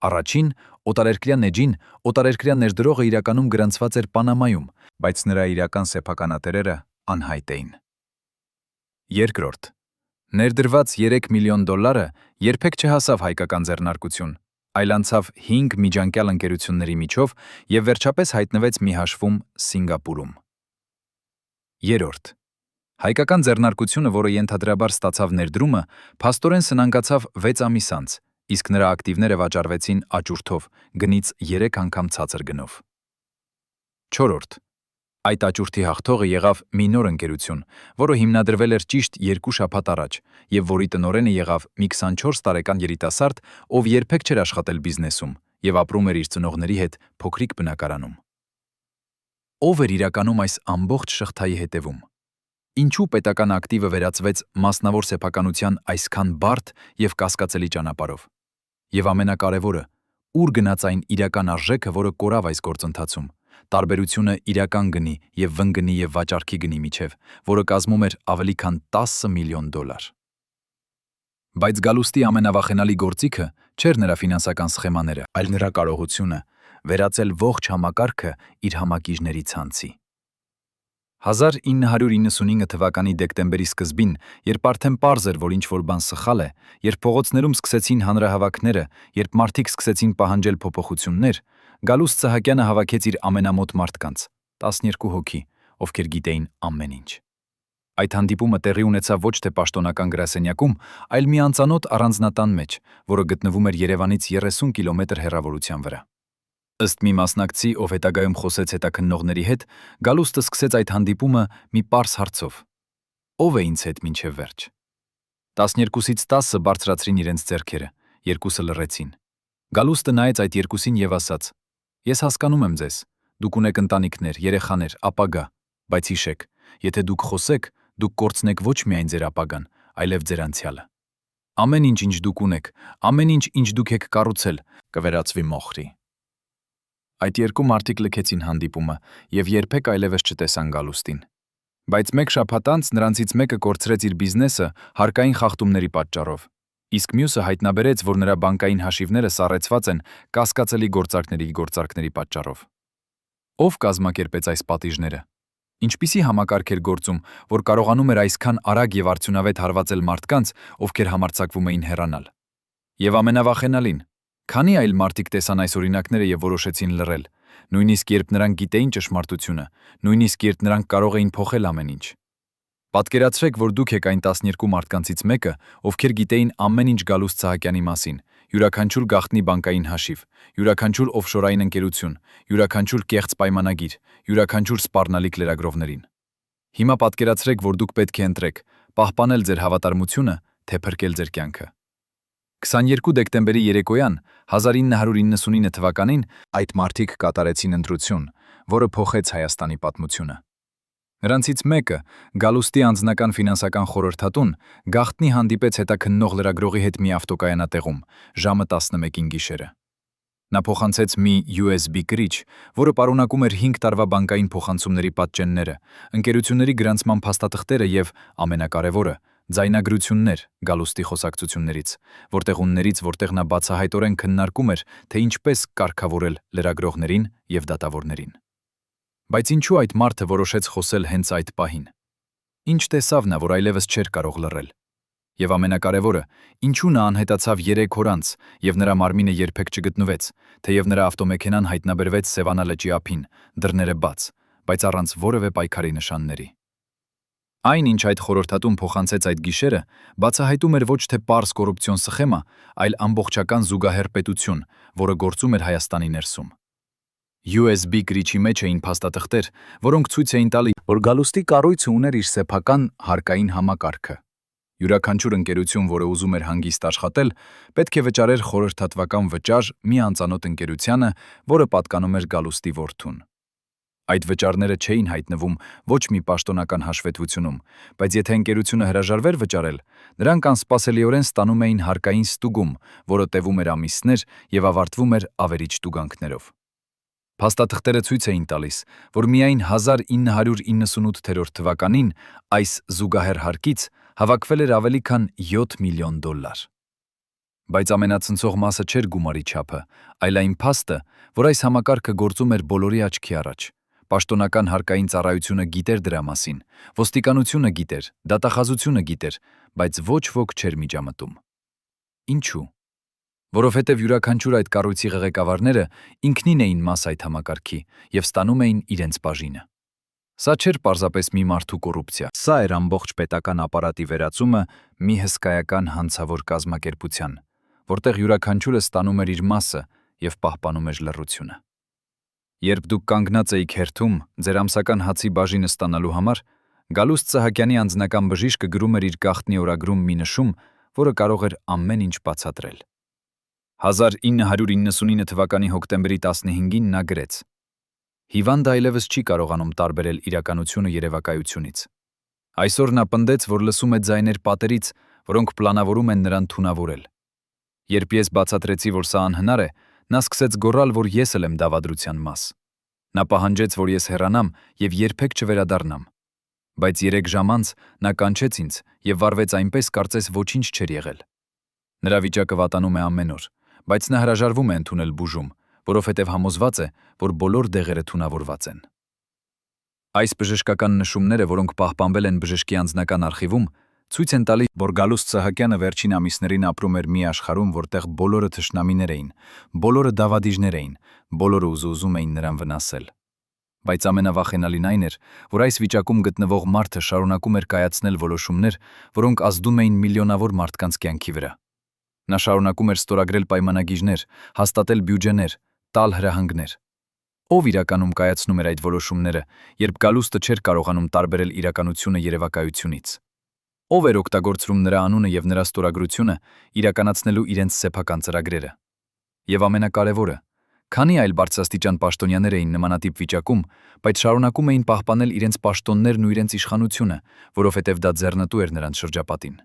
Առաջին, օտարերկրյա էջին օտարերկրյա ներդրողը իրականում գրանցված էր Պանամայում, բայց նրա իրական սեփականատերերը անհայտ էին։ Երկրորդ, ներդրված $3 միլիոն երբեք չհասավ հայկական ձեռնարկություն, այլ անցավ 5 միջանկյալ ընկերությունների միջով եւ վերջապես հայտնվեց մի հաշվում Սինգապուրում։ Երրորդ, հայկական ձեռնարկությունը, որը ենթադրաբար ստացավ ներդրումը, փաստորեն սնանկացավ 6 ամիս անց, իսկ նրա ակտիվները վաճառվեցին աճուրդով, գնից 3 անգամ ցածր գնով։ Չորրորդ, այդ աճուրդի հաղթողը եղավ մի նոր ընկերություն, որը հիմնադրվել էր ճիշտ 2 շաբաթ առաջ եւ որի տնօրենը եղավ մի 24 տարեկան երիտասարդ, ով երբեք չէր աշխատել բիզնեսում եւ ապրում էր իր ծնողների հետ փոքրիկ բնակարանում։ Ով էր իրականում այս ամբողջ շղթայի հետևում։ Ինչու պետական ակտիվը վերածվեց մասնավոր սեփականության այսքան բարդ եւ կասկածելի ճանապարհով։ Եվ ամենակարևորը, ուր գնաց այն իրական արժեքը, որը կորավ այս գործընթացում, տարբերությունը իրական գնի եւ վնգնի եւ վաճառքի գնի միջև, որը կազմում էր ավելի քան $10 միլիոն։ Բայց Գալուստի ամենավախենալի գործիքը չէր նրա ֆինանսական սխեմաները, այլ նրա կարողությունը վերածել ողջ համակարգը իր համակիժների ցանցի։ 1999 թվականի դեկտեմբերի սկզբին, երբ արդեն պարզ էր, որ ինչ-որ բան սխալ է, երբ փողոցներում սկսեցին հանրահավաքները, երբ մարդիկ սկսեցին պահանջել փոփոխություններ, Գալուստ Սահակյանը հավաքեց իր ամենամոտ մարդկանց, 12 հոգի, ովքեր գիտեին ամեն ինչ։ Այդ հանդիպումը տեղի ունեցավ ոչ թե պաշտոնական գրասենյակում, այլ մի անծանոթ առանձնատան մեջ, որը գտնվում էր Երևանից 30 կիլոմետր հեռավորության վրա։ Ըստ մի մասնակցի, ով հետագայում խոսեց հետաքննողների հետ, Գալուստը սկսեց այդ հանդիպումը մի պարզ հարցով. ով է ինձ հետ մինչև վերջ։ 12-ից 10-ը բարձրացրին իրենց ձեռքերը, 2-ը լռեցին։ Գալուստը նայեց այդ երկուսին եւ ասաց. ես հասկանում եմ ձեզ, դուք ունեք ընտանիքներ, երեխաներ, ապագա, բայց հիշեք, եթե դուք խոսեք, դուք կորցնեք ոչ միայն ձեր ապագան, այլև ձեր անցյալը։ Ամեն ինչ, ինչ դուք ունեք, ամեն ինչ, ինչ դուք եք կառուցել, կվերածվի մոխրի։ Այդ երկու մարդիկ լքեցին հանդիպումը եւ երբեք այլևս չտեսան Գալուստին։ Բայց մեկ շաբաթ անց նրանցից մեկը կորցրեց իր բիզնեսը հարկային խախտումների պատճառով, իսկ մյուսը հայտնաբերեց, որ նրա բանկային հաշիվները սառեցված են կասկածելի գործարքների պատճառով։ Ով կազմակերպեց այս պատիժները։ Ինչպիսի համակարգ էր գործում, որ կարողանում էր այսքան արագ եւ արդյունավետ հարվածել մարդկանց, ովքեր համարձակվում էին հեռանալ։ Եվ ամենավախենալին, քանի այլ մարդիկ տեսան այս օրինակները եւ որոշեցին լռել, նույնիսկ երբ նրանք գիտեին ճշմարտությունը, նույնիսկ երբ նրանք կարող էին փոխել ամեն ինչ։ Պատկերացրեք, որ դուք եք այն 12 մարդկանցից մեկը, ովքեր գիտեին ամեն ինչ Գալուստ Սահակյանի մասին յուրաքանչյուր գաղտնի բանկային հաշիվ, յուրաքանչյուր օֆշորային ընկերություն, յուրաքանչյուր կեղծ պայմանագիր, յուրաքանչյուր սպառնալիք լրագրողներին։ Հիմա պատկերացրեք, որ դուք պետք է ընտրեք՝ պահպանել ձեր հավատարմությունը, թե փրկել ձեր կյանքը։ 22 դեկտեմբերի երեկոյան 1999 թվականին այդ մարդիկ կատարեցին ընտրություն, որը փոխեց Հայաստանի պատմությունը։ Նրանցից մեկը, Գալուստի անձնական ֆինանսական խորհրդատուն, գաղտնի հանդիպեց հետաքննող լրագրողի հետ մի ավտոկայանատեղում, ժամը 11-ին գիշերը։ Նա փոխանցեց մի USB կրիչ, որը պարունակում էր 5 տարվա բանկային փոխանցումների պատճենները, ընկերությունների գրանցման փաստաթղթերը եւ, ամենակարևորը, ձայնագրություններ Գալուստի խոսակցություններից, որտեղ նա բացահայտորեն քննարկում էր, թե ինչպես կարգավորել լրագրողներին եւ դատավորներին։ Բայց ինչու այդ մարդը որոշեց խոսել հենց այդ պահին։ Ինչ տեսավ նա, որ այլևս չէր կարող լռել։ Եվ ամենակարևորը, ինչու նա անհետացավ 3 օր անց, եւ նրա մարմինը երբեք չգտնվեց, թեև նրա ավտոմեքենան հայտնաբերվեց Սևանա լճի ափին, դռները բաց, բայց առանց որևէ պայքարի նշանների։ Այն, ինչ այդ խորհրդատուն փոխանցեց այդ գիշերը, բացահայտում էր ոչ թե պարզ կոռուպցիոն սխեմա, այլ ամբողջական զուգահեռ պետություն, որը գործում էր Հայաստանի ներսում։ USB գրիչի մեջ էին փաստաթղթեր, որոնք ցույց էին տալիս, որ Գալուստի կառույցը ուներ իր սեփական հարկային համակարգը։ Յուրաքանչյուր ընկերություն, որը ուզում էր հանգիստ աշխատել, պետք է վճարեր խորհրդատվական վճար մի անծանոթ ընկերությանը, որը պատկանում էր Գալուստի որդուն։ Այդ վճարները չէին հայտնվում ոչ մի պաշտոնական հաշվետվությունում, բայց եթե ընկերությունը հրաժարվեր վճարել, նրանք անսպասելիորեն ստանում էին հարկային ստուգում, որը տևում էր ամիսներ եւ ավարտվում էր ավերիչ տուգանքներով։ Փաստաթղթերը ցույց էին տալիս, որ միայն 1998 թվականին այս զուգահեռ հարկից հավաքվել էր ավելի քան $7 միլիոն։ Բայց ամենացնցող մասը չէր գումարի չափը, այլ այն փաստը, որ այս համակարգը գործում էր բոլորի աչքի առաջ։ Պաշտոնական հարկային ծառայությունը գիտեր դրա մասին, ոստիկանությունը գիտեր, դատախազությունը գիտեր, բայց ոչ ոք չէր միջամտում։ Ինչու՞։ Որովհետև յուրաքանչյուր այդ կառույցի ղեկավարները ինքնին էին մաս այդ համակարգի եւ ստանում էին իրենց բաժինը։ Սա չէր պարզապես մի մարդու կոռուպցիա, սա էր ամբողջ պետական ապարատի վերածումը մի հսկայական հանցավոր կազմակերպության, որտեղ յուրաքանչյուրը ստանում էր իր մասը եւ պահպանում էր լռությունը։ Երբ դուք կանգնած էիք հերթում ձեր ամսական հացի բաժինը ստանալու համար, Գալուստ Սահակյանի անձնական բժիշկը գրում էր իր գաղտնի օրագրում մի նշում, որը կարող էր ամեն ինչ բացատրել։ 1999 թվականի հոկտեմբերի 15-ին նա գրեց. Հիվանդը այլևս չի կարողանում տարբերել իրականությունը երևակայությունից։ Այսօր նա պնդեց, որ լսում է ձայներ պատերից, որոնք պլանավորում են նրան թունավորել։ Երբ ես բացատրեցի, որ սա անհնար է, նա սկսեց գոռալ, որ ես էլ եմ դավադրության մաս։ Նա պահանջեց, որ ես հեռանամ եւ երբեք չվերադառնամ։ Բայց 3 ժամ անց նա կանչեց ինձ եւ վարվեց այնպես, կարծես ոչինչ չէր եղել։ Նրա վիճակը վատանում է ամեն օր, բայց նա հրաժարվում է ընդունել բուժում, որովհետև համոզված է, որ բոլոր դեղերը թունավորված են։ Այս բժշկական նշումները, որոնք պահպանվել են բժշկի անձնական արխիվում, ցույց են տալիս, որ Գալուստ Սահակյանը վերջին ամիսներին ապրում էր մի աշխարհում, որտեղ բոլորը թշնամիներ էին, բոլորը դավադիժներ էին, բոլորը ուզում էին նրան վնասել։ Բայց ամենավախենալին այն էր, որ այս վիճակում գտնվող մարդը շարունակում էր կայացնել որոշումներ, որոնք ազդում էին միլիոնավոր մարդկանց կյանքի վրա։ Նա շարունակում էր ստորագրել պայմանագիրներ, հաստատել բյուջեներ, տալ հրահանգներ։ Ով իրականում կայացնում էր այդ որոշումները, երբ Գալուստը չէր կարողանում տարբերել իրականությունը երևակայությունից։ Ով էր օգտագործում նրա անունը եւ նրա ստորագրությունը իրականացնելու իրենց սեփական ծրագրերը։ Եվ ամենակարևորը, քանի այլ բարձրաստիճան պաշտոնյաներ էին նմանատիպ վիճակում, բայց շարունակում էին պահպանել իրենց պաշտոններն ու իրենց իշխանությունը, որովհետև դա ձեռնտու էր նրանց շրջապատին։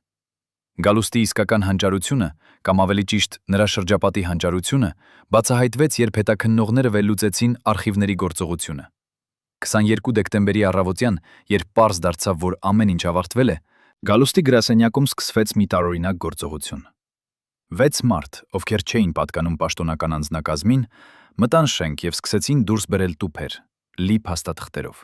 Գալուստի իսկական հանճարությունը, կամ ավելի ճիշտ նրա շրջապատի հանճարությունը, բացահայտվեց, երբ հետաքննողները վերլուծեցին արխիվների գործողությունը։ 22 դեկտեմբերի առավոտյան, երբ պարզ դարձավ, որ ամեն ինչ ավարտվել է, Գալուստի գրասենյակում սկսվեց մի տարօրինակ գործողություն։ 6 մարդ, ովքեր չէին պատկանում պաշտոնական անձնակազմին, մտան շենք եւ սկսեցին դուրս բերել տուփեր, լի փաստաթղթերով։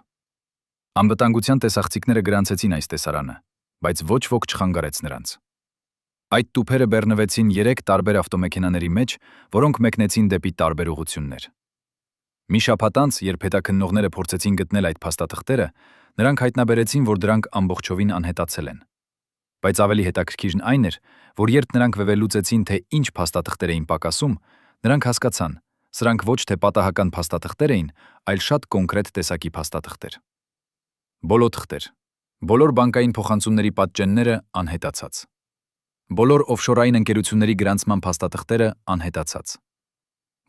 Անվտանգության տեսախցիկները գրանցեցին այս տեսարանը, բայց ոչ ոք չխանգարեց նրանց։ Այդ տուփերը բեռնվեցին 3 տարբեր ավտոմեքենաների մեջ, որոնք մեկնեցին դեպի տարբեր ուղղություններ։ Մի շաբաթ անց, երբ հետաքննողները փորձեցին գտնել այդ փաստաթղթերը, նրանք հայտնաբերեցին, որ դրանք ամբողջովին անհետացել են։ Բայց ավելի հետաքրքիրն այն էր, որ երբ նրանք վեվելուծեցին, թե ինչ փաստաթղթեր էին պակասում, նրանք հասկացան, սրանք ոչ թե պատահական փաստաթղթեր էին, այլ շատ կոնկրետ տեսակի փաստաթղթեր։ Բոլոթղթեր։ Բոլոր բանկային փոխանցումների պատճենները անհետացած։ Բոլոր օֆշորային ընկերությունների գրանցման փաստաթղթերը անհետացած։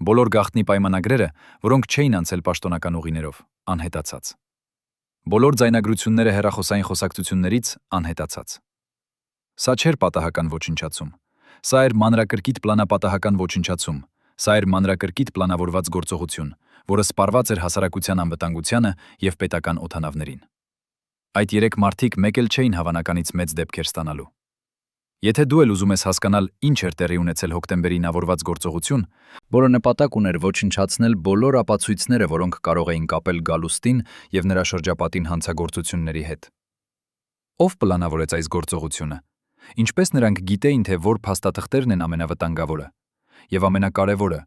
Բոլոր գաղտնի պայմանագրերը, որոնք չէին անցել պաշտոնական ուղիներով, անհետացած։ Բոլոր ձայնագրությունները հեռախոսային խոսակցություններից անհետացած։ Սա չէր պատահական ոչնչացում։ Սա էր մանրակրկիտ պլանապատահական ոչնչացում։ Սա էր մանրակրկիտ պլանավորված գործողություն, որը սպառված էր հասարակության անվտանգությանը և պետական օդանավներին։ Այդ 3 մարդիկ մեկ էլ չէին հավանականից մեծ դեպքեր ստանալու։ Եթե դու էլ ուզում ես հասկանալ ինչ էր տեղի ունեցել հոկտեմբերի նավորված գործողություն, որը նպատակ ուներ ոչնչացնել բոլոր ապացույցները, որոնք կարող էին կապել Գալուստին և նրա շրջապատին հանցագործությունների հետ։ Ով պլանավորեց այս գործողությունը։ Ինչպես նրանք գիտեին, թե որ փաստաթղթերն են ամենավտանգավորը։ Եվ ամենակարևորը,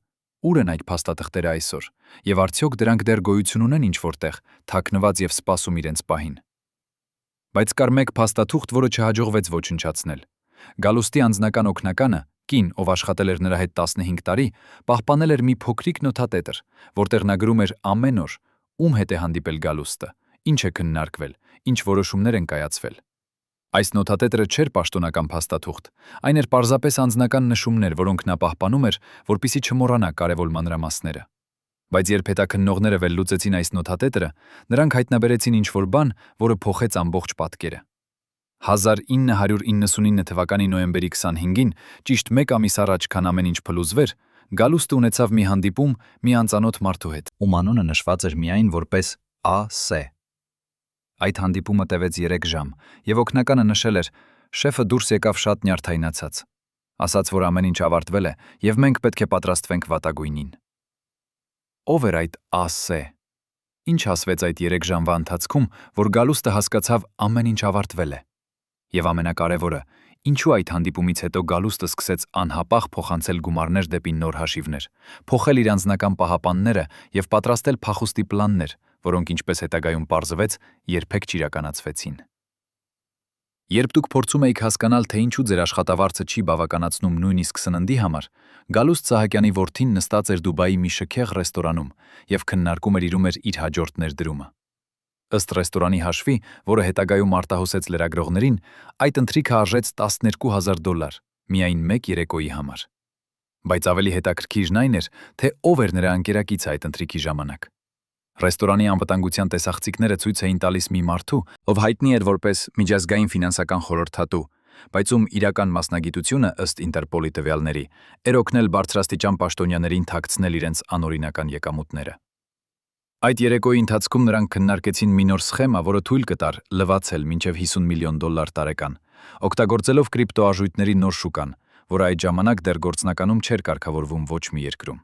ուր են այդ փաստաթղթերը այսօր, եւ արդյոք դրանք դեռ գոյություն ունեն ինչ-որտեղ, թաքնված եւ սպասում իրենց պահին։ Բայց կար մեկ փաստաթուղթ, որը չհաջողվեց ոչնչացնել։ Գալուստի անձնական օգնականը, կին, ով աշխատել էր նրա հետ 15 տարի, պահպանել էր մի փոքրիկ նոթատետր, որտեղ նա գրում էր ամեն օր, ում հետ է հանդիպել Գալուստը, ինչ է քննարկվել, ինչ որոշումներ են կայացվել։ Այս նոթատետրը չէր պաշտոնական փաստաթուղթ, այն էր պարզապես անձնական նշումներ, որոնք նա պահպանում էր, որպեսզի չմոռանա կարևոր մանրամասները։ Բայց երբ հետաքննողները վերլուծեցին այս նոթատետրը, նրանք հայտնաբերեցին ինչ-որ բան, որը փոխեց ամբողջ պատկերը։ 1999 թվականի նոյեմբերի 25-ին, ճիշտ 1 ամիս առաջ, քան ամեն ինչ փլուզվեր, Գալուստը ունեցավ մի հանդիպում մի անծանոթ մարդու հետ, ում անունը նշված էր միայն որպես A.S. Այդ հանդիպումը տևեց 3 ժամ, եւ օգնականը նշել էր. «Շեֆը դուրս եկավ շատ նյարդայնացած, ասաց, որ ամեն ինչ ավարտվել է, եւ մենք պետք է պատրաստվենք վատագույնին»։ Ով էր այդ A.S. Ինչ ասվեց այդ 3 ժամվա ընթացքում, որ Գալուստը հասկացավ ամեն ինչ ավարտվել է։ Եվ ամենակարևորը, ինչու այդ հանդիպումից հետո Գալուստը սկսեց անհապաղ փոխանցել գումարներ դեպի նոր հաշիվներ, փոխել իր անձնական պահապանները եւ պատրաստել փախուստի պլաններ, որոնք ինչպես հետագայում պարզվեց, երբեք չիրականացվեցին։ Երբ դուք փորձում եք հասկանալ, թե ինչու ձեր աշխատավարձը չի բավականացնում նույնիսկ սննդի համար, Գալուստ Սահակյանի որդին նստած էր Դուբայի մի շքեղ ռեստորանում եւ քննարկում էր իր հաջորդ ներդրումը։ Ըստ ռեստորանի հաշվի, որը հետագայում արտահոսեց լրագրողներին, այդ ընթրիքը արժեց $12,000 միայն 1 երեկոյի համար։ Բայց ավելի հետաքրքիրն այն էր, թե ով էր նրա ընկերակիցը այդ ընթրիքի ժամանակ։ Ռեստորանի անվտանգության տեսախցիկները ցույց էին տալիս մի մարդու, ով հայտնի էր որպես միջազգային ֆինանսական խորհրդատու, բայց ում իրական մասնագիտությունը, ըստ Ինտերպոլի տվյալների, էր օգնել բարձրաստիճան պաշտոնյաներին թաքցնել իրենց անօրինական եկամուտները։ Այդ երեկոյի ընթացքում նրանք քննարկեցին մի նոր սխեմա, որը թույլ կտար լվացել մինչև $50 միլիոն տարեկան, օգտագործելով կրիպտոարժույթների նոր շուկան, որը այդ ժամանակ դեռ գործնականում չէր կարգավորվում ոչ մի երկրում։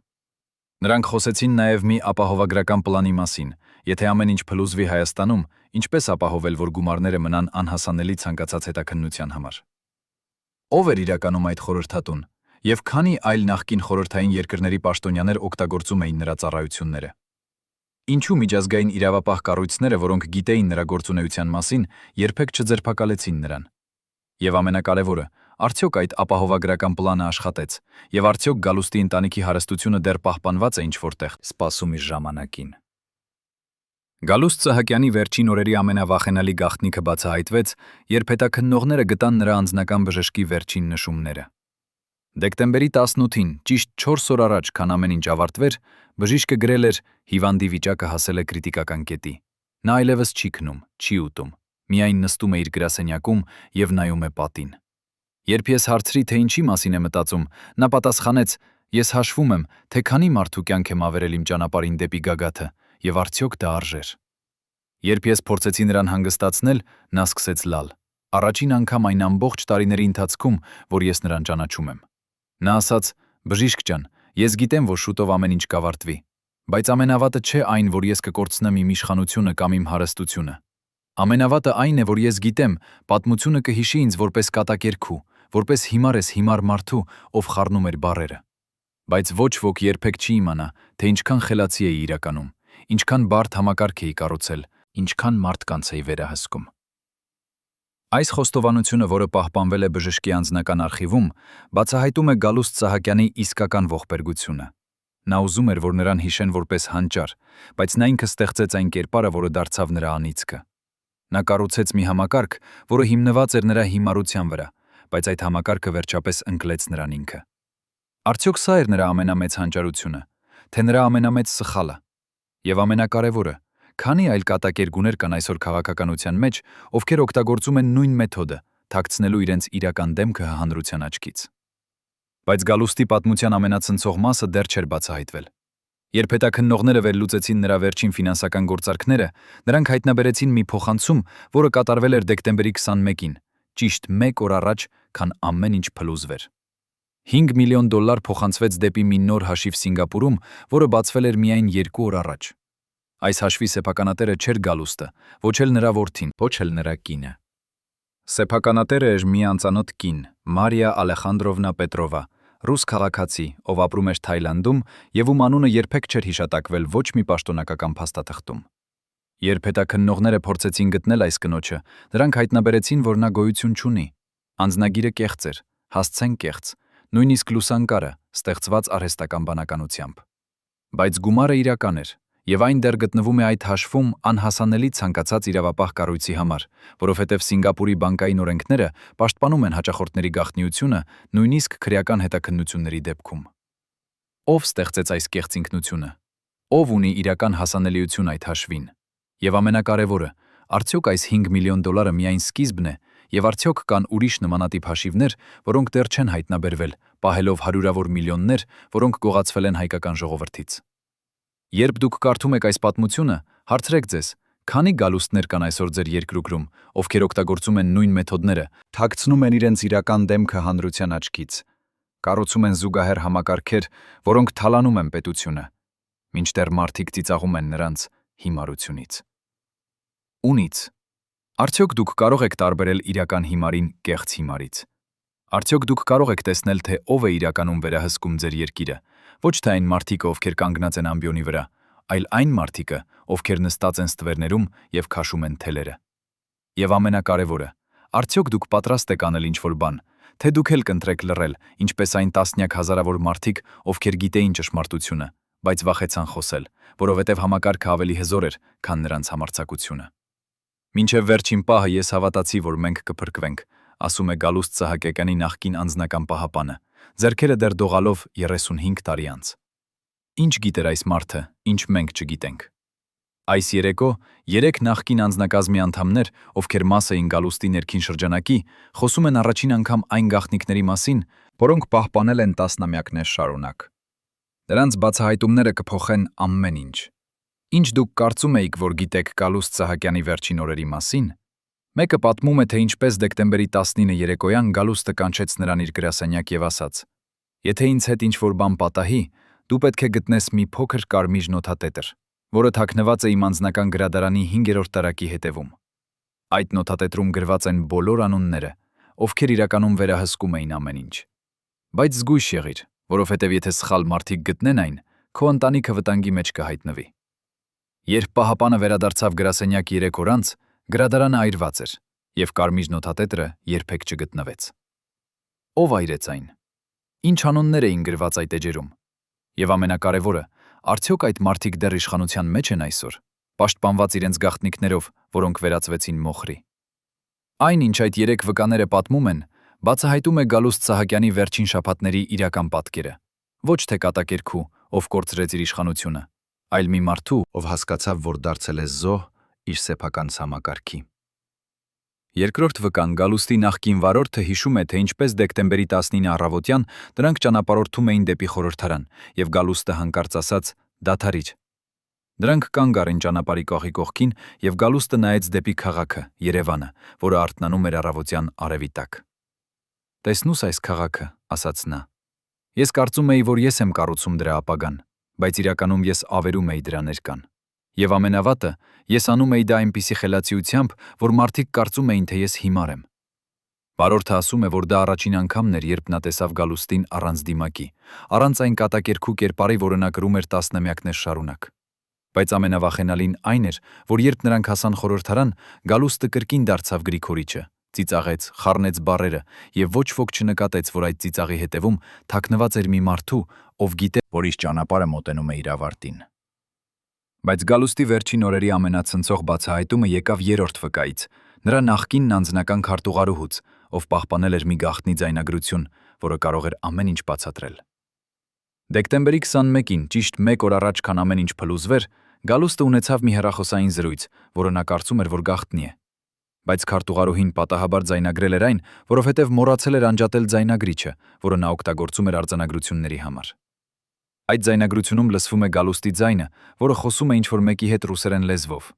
Նրանք խոսեցին նաև մի ապահովագրական պլանի մասին, եթե ամեն ինչ փլուզվի Հայաստանում, ինչպես ապահովել, որ գումարները մնան անհասանելի ցանկացած հետաքննության համար։ Ով էր իրականում այդ խորհրդատուն, եւ քանի այլ նախկին խորհրդային երկրների պաշտոնյաներ օգտագործում էին նրա ծառայությունները։ Ինչու միջազգային իրավապահ կառույցները, որոնք գիտեին նրա գործունեության մասին, երբեք չձերբակալեցին նրան։ Եվ ամենակարևորը, արդյոք այդ ապահովագրական պլանը աշխատեց, եւ արդյոք Գալուստի ընտանիքի հարստությունը դեռ պահպանված է ինչ-որտեղ, սպասում իր ժամանակին։ Գալուստ Սահակյանի վերջին օրերի ամենավախենալի գաղտնիքը բացահայտվեց, երբ հետաքննողները գտան նրա անձնական բժշկի վերջին նշումները։ Դեկտեմբերի 18-ին, ճիշտ 4 օր առաջ, քան ամեն ինչ ավարտվեր, բժիշկը գրել էր. «Հիվանդի վիճակը հասել է կրիտիկական կետի։ Նա այլևս չի քնում, չի ուտում, միայն նստում է իր գրասենյակում եւ նայում է պատին»։ Երբ ես հարցրի, թե ինչի մասին է մտածում, նա պատասխանեց. «Ես հաշվում եմ, թե քանի մարդու կյանք եմ ավերել իմ ճանապարհին դեպի գագաթը, եւ արդյոք դա արժեր»։ Երբ ես փորձեցի նրան հանգստացնել, նա սկսեց լալ։ Առաջին անգամ այն ամբողջ տարիների ընթացքում, որ ես նրան ճանաչում եմ։ Նա ասաց. «Բժիշկ ջան, ես գիտեմ, որ շուտով ամեն ինչ կավարտվի, բայց ամենավատը չէ այն, որ ես կկորցնեմ իմ իշխանությունը կամ իմ հարստությունը։ Ամենավատը այն է, որ ես գիտեմ, պատմությունը կհիշի ինձ որպես կատակերգու, որպես հիմար մարդու, ով խառնում էր բառերը։ Բայց ոչ ոք երբեք չի իմանա, թե ինչքան խելացի էի իրականում, ինչքան բարդ համակարգ էի կառուցել, ինչքան մարդկանց էի վերահսկում»։ Այս խոստովանությունը, որը պահպանվել է բժշկի անձնական արխիվում, բացահայտում է Գալուստ Սահակյանի իսկական ողբերգությունը։ Նա ուզում էր, որ նրան հիշեն որպես հանճար, բայց նա ինքը ստեղծեց այն կերպարը, որը դարձավ նրա անիծքը։ Նա կառուցեց մի համակարգ, որը հիմնված էր նրա հիմարության վրա, բայց այդ համակարգը վերջապես ընկլեց նրան ինքը։ Արդյոք սա էր նրա ամենամեծ հանճարությունը, թե նրա ամենամեծ սխալը։ Եվ ամենակարևորը, քանի այլ կատակերգուներ կան այսօր քաղաքականության մեջ, ովքեր օգտագործում են նույն մեթոդը, թաքցնելու իրենց իրական դեմքը հանրության աչքից։ Բայց Գալուստի պատմության ամենացնցող մասը դեռ չէր բացահայտվել։ Երբ հետաքննողները վերլուծեցին նրա վերջին ֆինանսական գործարքները, նրանք հայտնաբերեցին մի փոխանցում, որը կատարվել էր դեկտեմբերի 21-ին, ճիշտ 1 օր առաջ, քան ամեն ինչ փլուզվեր։ $5 միլիոն փոխանցվեց դեպի մի նոր հաշիվ Սինգապուրում, որը բացվել էր միայն 2 օր առաջ։ Այս հաշվի սեփականատերը չէր Գալուստը, ոչ էլ նրա որդին, ոչ էլ նրա կինը։ Սեփականատերը էր մի անծանոթ կին, Մարիա Ալեխանդրովնա Պետրովա, ռուս քաղաքացի, ով ապրում էր Թայլանդում եւ ում անունը երբեք չէր հիշատակվել ոչ մի պաշտոնական փաստաթղթում։ Երբ հետաքննողները փորձեցին գտնել այս կնոջը, նրանք հայտնաբերեցին, որ նա գոյություն չունի։ Անձնագիրը կեղծ էր, հասցեն կեղծ, նույնիսկ լուսանկարը ստեղծված արհեստական բանականությամբ։ Բայց գումարը իրական էր, եւ այն դեռ գտնվում է այդ հաշվում անհասանելի ցանկացած իրավապահ կառույցի համար, որովհետև Սինգապուրի բանկային օրենքները պաշտպանում են հաճախորդների գաղտնիությունը նույնիսկ քրեական հետաքննությունների դեպքում։ Ով ստեղծեց այս կեղծ ինքնությունը։ Ով ունի իրական հասանելիություն այդ հաշվին։ Եվ ամենակարևորը, արդյոք այս $5 միլիոն միայն սկիզբն է, եւ արդյոք կան ուրիշ նմանատիպ հաշիվներ, որոնք դեռ չեն հայտնաբերվել, պահելով հարյուրավոր միլիոններ, որոնք գողացվել են հայկական ժողովրդից։ Երբ դուք կարդում եք այս պատմությունը, հարցրեք ձեզ, քանի Գալուստներ կան այսօր ձեր երկրում, ովքեր օգտագործում են նույն մեթոդները, թաքցնում են իրենց իրական դեմքը հանրության աչքից, կառուցում են զուգահեռ համակարգեր, որոնք թալանում են պետությունը, մինչդեռ մարդիկ ծիծաղում են նրանց հիմարությունից։ Ունից։ Արդյոք դուք կարող եք տարբերել իրական հիմարին կեղծ հիմարից։ Արդյոք դուք կարող եք տեսնել, թե ով է իրականում վերահսկում ձեր երկիրը, ոչ թե այն մարդիկը, ովքեր կանգնած են ամբիոնի վրա, այլ այն մարդիկը, ովքեր նստած են ստվերներում եւ քաշում են թելերը։ Եվ ամենակարևորը, արդյոք դուք պատրաստ եք անել ինչ-որ բան, թե դուք էլ կընտրեք լռել, ինչպես այն տասնյակ հազարավոր մարդիկ, ովքեր գիտեին ճշմարտությունը, բայց վախեցան խոսել, որովհետև համակարգը ավելի հզոր էր, քան նրանց համարձակությունը։ Մինչև վերջին պահը ես հավատացի, որ մենք կփրկվենք, ասում է Գալուստ Սահակյանի նախկին անձնական պահապանը, ձեռքերը դեռ դողալով 35 տարի անց։ Ինչ գիտեր այս մարդը, ինչ մենք չգիտենք։ Այս երեկո 3 նախկին անձնակազմի անդամներ, ովքեր մաս էին Գալուստի ներքին շրջանակի, խոսում են առաջին անգամ այն գաղտնիքների մասին, որոնք պահպանել են տասնամյակներ շարունակ։ Նրանց բացահայտումները կփոխեն ամեն ինչ։ Ինչ դուք կարծում էիք, որ գիտեք Գալուստ Սահակյանի վերջին օրերի մասին։ Մեկը պատմում է, թե ինչպես դեկտեմբերի 19 երեկոյան Գալուստը կանչեց նրան իր գրասենյակ եւ ասաց. «Եթե ինձ հետ ինչ-որ բան պատահի, դու պետք է գտնես մի փոքր կարմիր նոթատետր, որը թաքնված է իմ անձնական գրադարանի 5-րդ տարակի հետևում։ Այդ նոթատետրում գրված են բոլոր անունները, ովքեր իրականում վերահսկում էին ամեն ինչ։ Բայց զգույշ եղիր, որովհետև եթե սխալ մարդիկ գտնեն այն, քո ընտանիքը վտանգի մեջ կհայտնվի»։ Երբ պահապանը վերադարձավ գրասենյակ 3 օր անց, գրադարանը այրված էր, եւ կարմիր նոթատետրը երբեք չգտնվեց։ Ով այրեց այն։ Ինչ անուններ էին գրված այդ էջերում։ Եվ ամենակարևորը, արդյոք այդ մարդիկ դեռ իշխանության մեջ են այսօր, պաշտպանված իրենց գաղտնիքներով, որոնք վերածվեցին մոխրի։ Այն, ինչ այդ 3 վկաները պատմում են, բացահայտում է Գալուստ Սահակյանի վերջին շաբաթների իրական պատկերը։ Ոչ թե կատակերգու, ով կորցրեց իր իշխանությունը, այլ մի մարդու, ով հասկացավ, որ դարձել է զոհ իր սեփական համակարգի։ Երկրորդ վկան Գալուստի նախկին վարորդը հիշում է, թե ինչպես դեկտեմբերի 19 առավոտյան նրանք ճանապարհորդում էին դեպի խորհրդարան, եւ Գալուստը հանկարծ ասաց. «Դադարիր»։ Նրանք կանգ առին ճանապարհի կողի կողքին, եւ Գալուստը նայեց դեպի քաղաքը, Երևանը, որը արթնանում էր առավոտյան արևի տակ։ «Տեսնու՞ս այս քաղաքը», ասաց նա։ «Ես կարծում էի, որ ես եմ կառուցում դրա ապագան, բայց իրականում ես ավերում էի դրա ներկան։ Եվ ամենավատը, ես անում էի դա այնպիսի խելացիությամբ, որ մարդիկ կարծում էին, թե ես հիմար եմ»։ Վարորդը ասում է, որ դա առաջին անգամն էր, երբ նա տեսավ Գալուստին առանց դիմակի, առանց այն կատակերգու կերպարի, որը նա կրում էր տասնամյակներ շարունակ։ Բայց ամենավախենալին այն էր, որ երբ նրանք հասան խորհրդարան, Գալուստը կրկին դարձավ Գրիգորիչը, ծիծաղեց, խառնեց բառերը, եւ ոչ ոք չնկատեց, որ այդ ծիծաղի հետևում թաքնված էր մի մարդու, ով գիտե, որ իր ճանապարհը մոտենում է իր ավարտին։ Բայց Գալուստի վերջին օրերի ամենացնցող բացահայտումը եկավ երրորդ վկայից, նրա նախկին անձնական քարտուղարուհուց, ով պահպանել էր մի գաղտնի ձայնագրություն, որը կարող էր ամեն ինչ բացատրել։ Դեկտեմբերի 21-ին, ճիշտ 1 օր առաջ, քան ամեն ինչ փլուզվեր, Գալուստը ունեցավ մի հեռախոսային զրույց, որը նա կարծում էր, որ գաղտնի է։ Բայց քարտուղարուհին պատահաբար ձայնագրել էր այն, որովհետև մոռացել էր անջատել ձայնագրիչը, որը նա օգտագործում էր արձանագրությունների համար։ Այդ ձայնագրությունում լսվում է Գալուստի ձայնը, որը խոսում է ինչ-որ մեկի հետ ռուսերեն լեզվով։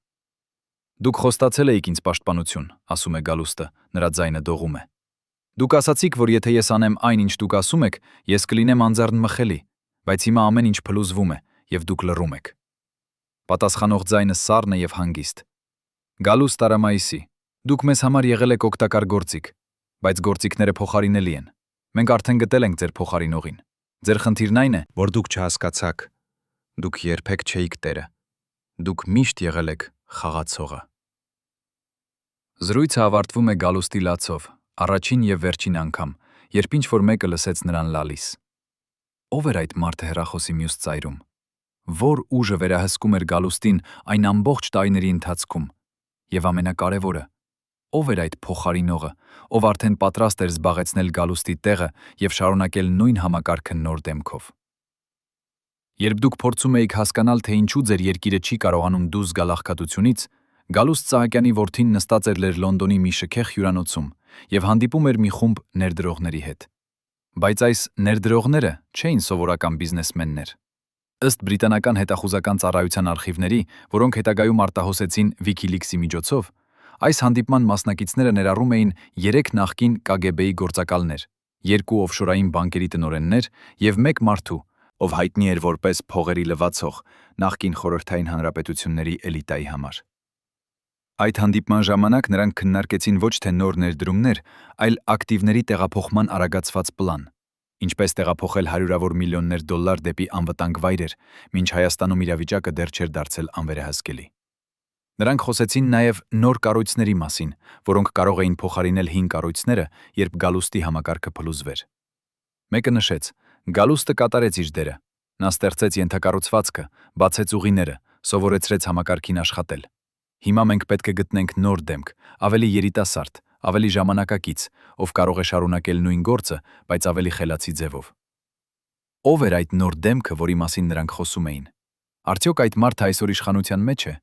Դուք խոստացել էիք ինձ պաշտպանություն, ասում է Գալուստը, նրա ձայնը դողում է։ Դուք ասացիք, որ եթե ես անեմ այն, ինչ դուք ասում եք, ես կլինեմ անձեռն մխելի, բայց հիմա ամեն ինչ փլուզվում է, եւ դուք լռում եք։ Պատասխանող ձայնը սառն է եւ հանգիստ։ Գալուստ Արամայիսի, դուք մեզ համար եղել եք օգտակար գործիք, բայց գործիքները փոխարինելի են։ Մենք արդեն գտել ենք ձեր փոխարինողին։ Ձեր խնդիրն այն է, որ դուք չհասկացաք։ Դուք երբեք չէիք տերը։ Դուք միշտ եղել եք խաղացողը։ Զրույցը ավարտվում է Գալուստի լացով, առաջին եւ վերջին անգամ, երբ ինչ-որ մեկը լսեց նրան լալիս։ Ո՞վ էր այդ մարդը հեռախոսի մյուս ծայրում։ Որ ուժը վերահսկում էր Գալուստին այն ամբողջ տարիների ընթացքում։ Եվ ամենակարևորը, ով էր այդ փոխարինողը, ով արդեն պատրաստ էր զբաղեցնել Գալուստի տեղը եւ շարունակել նույն համակարգը նոր դեմքով։ Երբ դուք փորձում էիք հասկանալ, թե ինչու ձեր երկիրը չի կարողանում դուրս գալ աղքատությունից, Գալուստ Սահակյանի որդին նստած էր Լոնդոնի մի շքեղ հյուրանոցում եւ հանդիպում էր մի խումբ ներդրողների հետ։ Բայց այս ներդրողները չէին սովորական բիզնեսմեններ։ Ըստ բրիտանական հետախուզական ծառայության արխիվների, որոնք հետագայում արտահոսեցին WikiLeaks-ի միջոցով, այս հանդիպման մասնակիցները ներառում էին 3 նախկին KGB-ի գործակալներ, 2 օֆշորային բանկերի տնօրեններ եւ 1 մարդու, ով հայտնի էր որպես փողերի լվացող նախկին խորհրդային հանրապետությունների էլիտայի համար։ Այդ հանդիպման ժամանակ նրանք քննարկեցին ոչ թե նոր ներդրումներ, այլ ակտիվների տեղափոխման արագացված պլան, ինչպես տեղափոխել հարյուրավոր միլիոններ դոլար դեպի անվտանգ վայրեր, մինչ Հայաստանում իրավիճակը դեռ չէր դարձել անվերահսկելի։ Նրանք խոսեցին նաև նոր կառույցների մասին, որոնք կարող էին փոխարինել հին կառույցները, երբ Գալուստի համակարգը փլուզվեր։ Մեկը նշեց. Գալուստը կատարեց իր դերը։ Նա ստեղծեց ենթակառուցվածքը, բացեց ուղիները, սովորեցրեց համակարգին աշխատել։ Հիմա մենք պետք է գտնենք նոր դեմք, ավելի երիտասարդ, ավելի ժամանակակից, ով կարող է շարունակել նույն գործը, բայց ավելի խելացի ձևով։ Ո՞վ էր այդ նոր դեմքը, որի մասին նրանք խոսում էին։ Արդյոք այդ մարդը այսօր իշխանության մեջ է։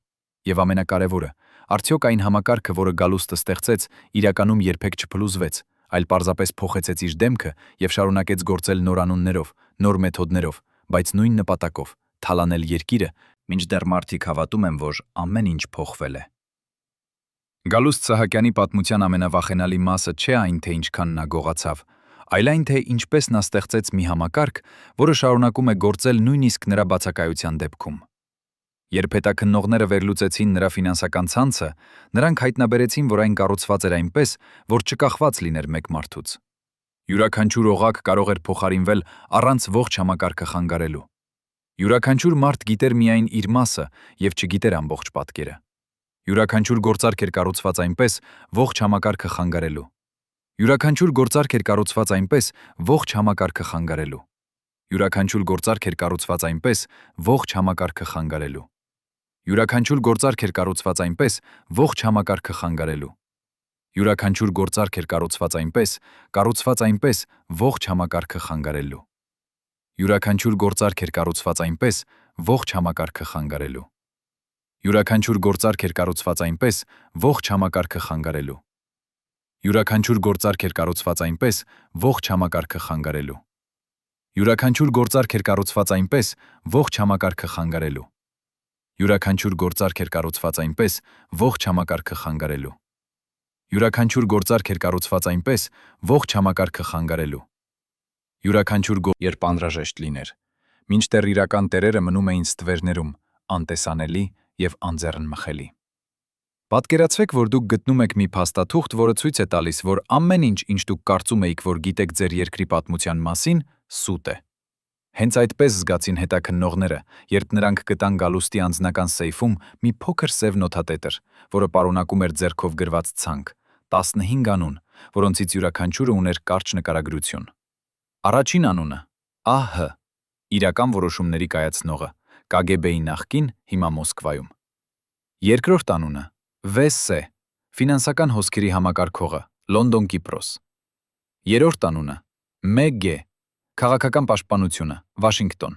Եվ ամենակարևորը, արդյոք այն համակարգը, որը Գալուստը ստեղծեց, իրականում երբեք չփլուզվեց, այլ պարզապես փոխեցեց իր դեմքը եւ շարունակեց գործել նոր անուններով, նոր մեթոդներով, բայց նույն նպատակով՝ թալանել երկիրը, մինչդեռ մարդիկ հավատում են, որ ամեն ինչ փոխվել է։ Գալուստ Սահակյանի պատմության ամենավախենալի մասը չէ այն, թե ինչքան նա գողացավ, այլ այն, թե ինչպես նա ստեղծեց մի համակարգ, որը շարունակում է գործել նույնիսկ նրա բացակայության դեպքում։ Երբ հետաքննողները վերլուծեցին նրա ֆինանսական ցանցը, նրանք հայտնաբերեցին, որ այն կառուցված էր այնպես, որ չկախված լիներ մեկ մարդուց։ Յուրաքանչյուր օղակ կարող էր փոխարինվել առանց ողջ համակարգը խանգարելու։ Յուրաքանչյուր մարդ գիտեր միայն իր մասը եւ չգիտեր ամբողջ պատկերը։ Յուրաքանչյուր գործարք էր կառուցված այնպես, ողջ համակարգը խանգարելու։ Յուրաքանչյուր գործարք էր կառուցված այնպես, ողջ համակարգը խանգարելու։ Յուրաքանչյուր գործարք էր կառուցված այնպես, ողջ համակարգը խանգարելու։ Յուրաքանչյուր գործարք էր կառուցված այնպես, ողջ համակարգը խանգարելու։ Յուրաքանչյուր գործարք էր կառուցված այնպես, ողջ համակարգը խանգարելու։ Յուրաքանչյուր գործարք էր կառուցված այնպես, ողջ համակարգը խանգարելու։ Յուրաքանչյուր գործարք էր կառուցված այնպես, ողջ համակարգը խանգարելու։ Յուրաքանչյուր գործարք էր կառուցված այնպես, ողջ համակարգը խանգարելու։ Յուրաքանչյուր գործարք էր կառուցված այնպես, ողջ համակարգը խանգարելու։ Յուրաքանչյուր գործարք էր կառուցված այնպես, ողջ համակարգը խանգարելու։ Յուրաքանչյուր գործարք էր կառուցված այնպես, ողջ համակարգը խանգարելու։ Յուրաքանչյուր երբ անհրաժեշտ լիներ, մինչդեռ իրական տերերը մնում էին ստվերներում, անտեսանելի եւ անձեռն մխելի։ Պատկերացրեք, որ դուք գտնում եք մի փաստաթուղթ, որը ցույց է տալիս, որ ամեն ինչ, ինչ դուք կարծում էիք, որ գիտեք ձեր երկրի պատմության մասին, սուտ է։ Հենց այդպես զգացին հետաքննողները, երբ նրանք գտան Գալուստի անձնական սեյֆում մի փոքր սև նոթատետր, որը պարունակում էր ձեռքով գրված ցանկ՝ 15 անուն, որոնցից յուրաքանչյուրը ուներ կարճ նկարագրություն։ Առաջին անունը ԱՀ, իրական որոշումների կայացնողը, KGB-ի նախկին, հիմա Մոսկվայում։ Երկրորդ անունը ՎՍ, ֆինանսական հոսքերի համակարգողը, Լոնդոն, Կիպրոս։ Երրորդ անունը ՄԳ, քաղաքական պաշտպանությունը, Վաշինգտոն։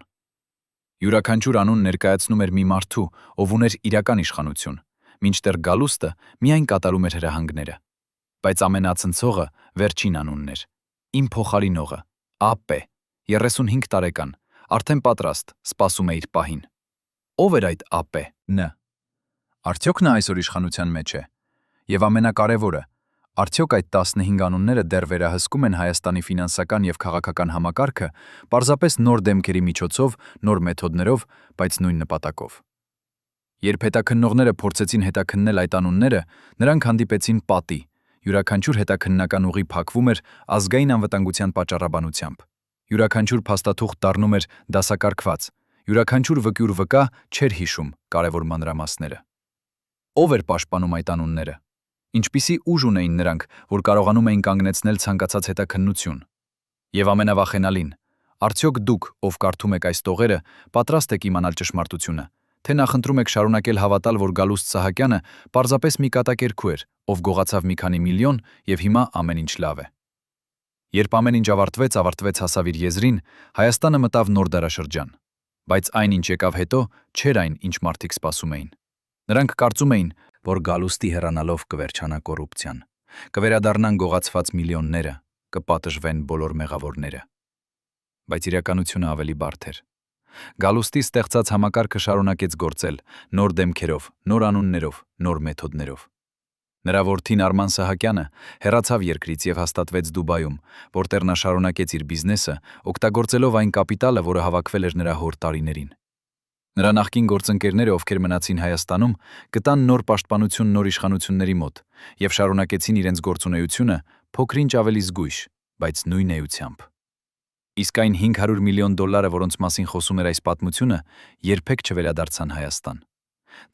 Յուրաքանչյուր անուն ներկայացնում էր մի մարդու, ով ուներ իրական իշխանություն, մինչդեռ Գալուստը միայն կատարում էր հրահանգները։ Բայց ամենացնցողը վերջին անունն էր՝ իմ փոխարինողը, ԱՊ, 35 տարեկան, արդեն պատրաստ, սպասում է իր պահին։ Ո՞վ էր այդ ԱՊ-ն։ Արդյոք նա այսօր իշխանության մեջ է։ Եվ ամենակարևորը, արդյոք այդ 15 անունները դեռ վերահսկում են Հայաստանի ֆինանսական և քաղաքական համակարգը, պարզապես նոր դեմքերի միջոցով, նոր մեթոդներով, բայց նույն նպատակով։ Երբ հետաքննողները փորձեցին հետաքննել այդ անունները, նրանք հանդիպեցին պատի, յուրաքանչյուր հետաքննական ուղի փակվում էր ազգային անվտանգության պատճառաբանությամբ։ Յուրաքանչյուր փաստաթուղթ դառնում էր դասակարգված, յուրաքանչյուր վկյուր վկա չէր հիշում կարևոր մանրամասները։ Ո՞վ էր պաշտպանում այդ անունները։ Ինչպիսի ուժ ունեին նրանք, որ կարողանում էին կանգնեցնել ցանկացած հետաքննություն։ Եվ ամենավախենալին, արդյոք դուք, ով կարդում եք այս տողերը, պատրաստ եք իմանալ ճշմարտությունը, թե նախընտրում եք շարունակել հավատալ, որ Գալուստ Սահակյանը պարզապես մի կատակերգու էր, ով գողացավ մի քանի միլիոն և հիմա ամեն ինչ լավ է։ Երբ ամեն ինչ ավարտվեց հասավ իր եզրին, Հայաստանը մտավ նոր դարաշրջան։ Բայց այն, ինչ եկավ հետո, չէր այն, ինչ մարդիկ սպասում էին։ Նրանք կարծում էին, որ Գալուստի հեռանալով կվերջանա կոռուպցիան, կվերադառնան գողացված միլիոնները, կպատժվեն բոլոր մեղավորները։ Բայց իրականությունը ավելի բարդ էր։ Գալուստի ստեղծած համակարգը շարունակեց գործել նոր դեմքերով, նոր անուններով, նոր մեթոդներով։ Նրա որդին Արման Սահակյանը հեռացավ երկրից և հաստատվեց Դուբայում, որտեղ նա շարունակեց իր բիզնեսը, օգտագործելով այն կապիտալը, որը հավաքվել էր նրա հոր տարիներին։ Նրա նախկին գործընկերները, ովքեր մնացին Հայաստանում, գտան նոր պաշտպանություն նոր իշխանությունների մոտ և շարունակեցին իրենց գործունեությունը փոքր-ինչ ավելի զգույշ, բայց նույն էությամբ։ Իսկ այն $500 միլիոն, որոնց մասին խոսում էր այս պատմությունը, երբեք չվերադարձան Հայաստան։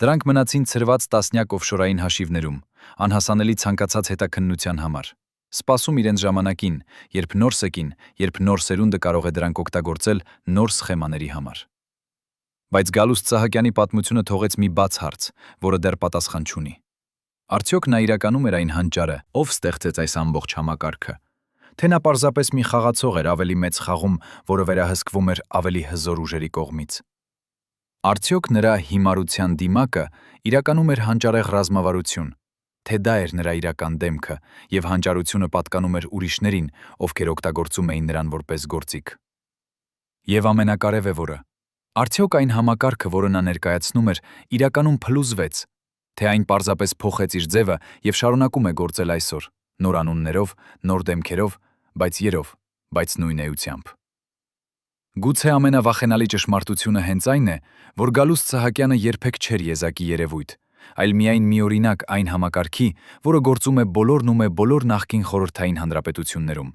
Դրանք մնացին ցրված տասնյակ օֆշորային հաշիվներում, անհասանելի ցանկացած հետաքննության համար, սպասում իրենց ժամանակին, երբ նոր սեկին, երբ նոր սերունդը կարող է դրանք օգտագործել նոր սխեմաների համար։ Բայց Գալուստ Սահակյանի պատմությունը թողեց մի բաց հարց, որը դեռ պատասխան չունի։ Արդյոք նա իրականում էր այն հանճարը, ով ստեղծեց այս ամբողջ համակարգը, թե նա պարզապես մի խաղացող էր ավելի մեծ խաղում, որը վերահսկվում էր ավելի հզոր ուժերի կողմից։ Արդյոք նրա հիմարության դիմակը իրականում էր հանճարեղ ռազմավարություն, թե դա էր նրա իրական դեմքը, և հանճարությունը պատկանում էր ուրիշներին, ովքեր օգտագործում էին նրան որպես գործիք։ Եվ ամենակարևորը, արդյոք այն համակարգը, որը նա ներկայացնում էր, իրականում փլուզվեց, թե այն պարզապես փոխեց իր ձևը և շարունակում է գործել այսօր, նոր անուններով, նոր դեմքերով, բայց նույն էությամբ։ Գուցե ամենավախենալի ճշմարտությունը հենց այն է, որ Գալուստ Սահակյանը երբեք չէր եզակի երևույթ, այլ միայն միօրինակ այն համակարգի, որը գործում է բոլորն ու բոլոր նախկին խորհրդային հանրապետություններում։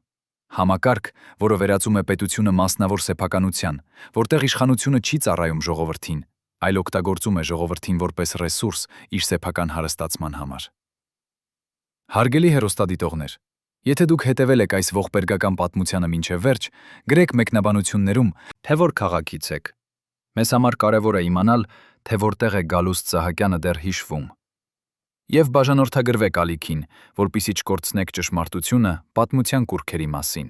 Համակարգ, որը վերածում է պետությունը մասնավոր սեփականության, որտեղ իշխանությունը չի ծառայում ժողովրդին, այլ օգտագործում է ժողովրդին որպես ռեսուրս իր սեփական հարստացման համար։ Հարգելի հեռուստադիտողներ, եթե դուք հետևել եք այս ողբերգական պատմությանը մինչև վերջ, գրեք մեկնաբանություններում, թե որ քաղաքից եք։ Մեզ համար կարևոր է իմանալ, թե որտեղ է Գալուստ Սահակյանը դեռ հիշվում։ Եվ բաժանորդագրվեք ալիքին, որպեսզի չկորցնեք ճշմարտությունը պատմության կուռքերի մասին։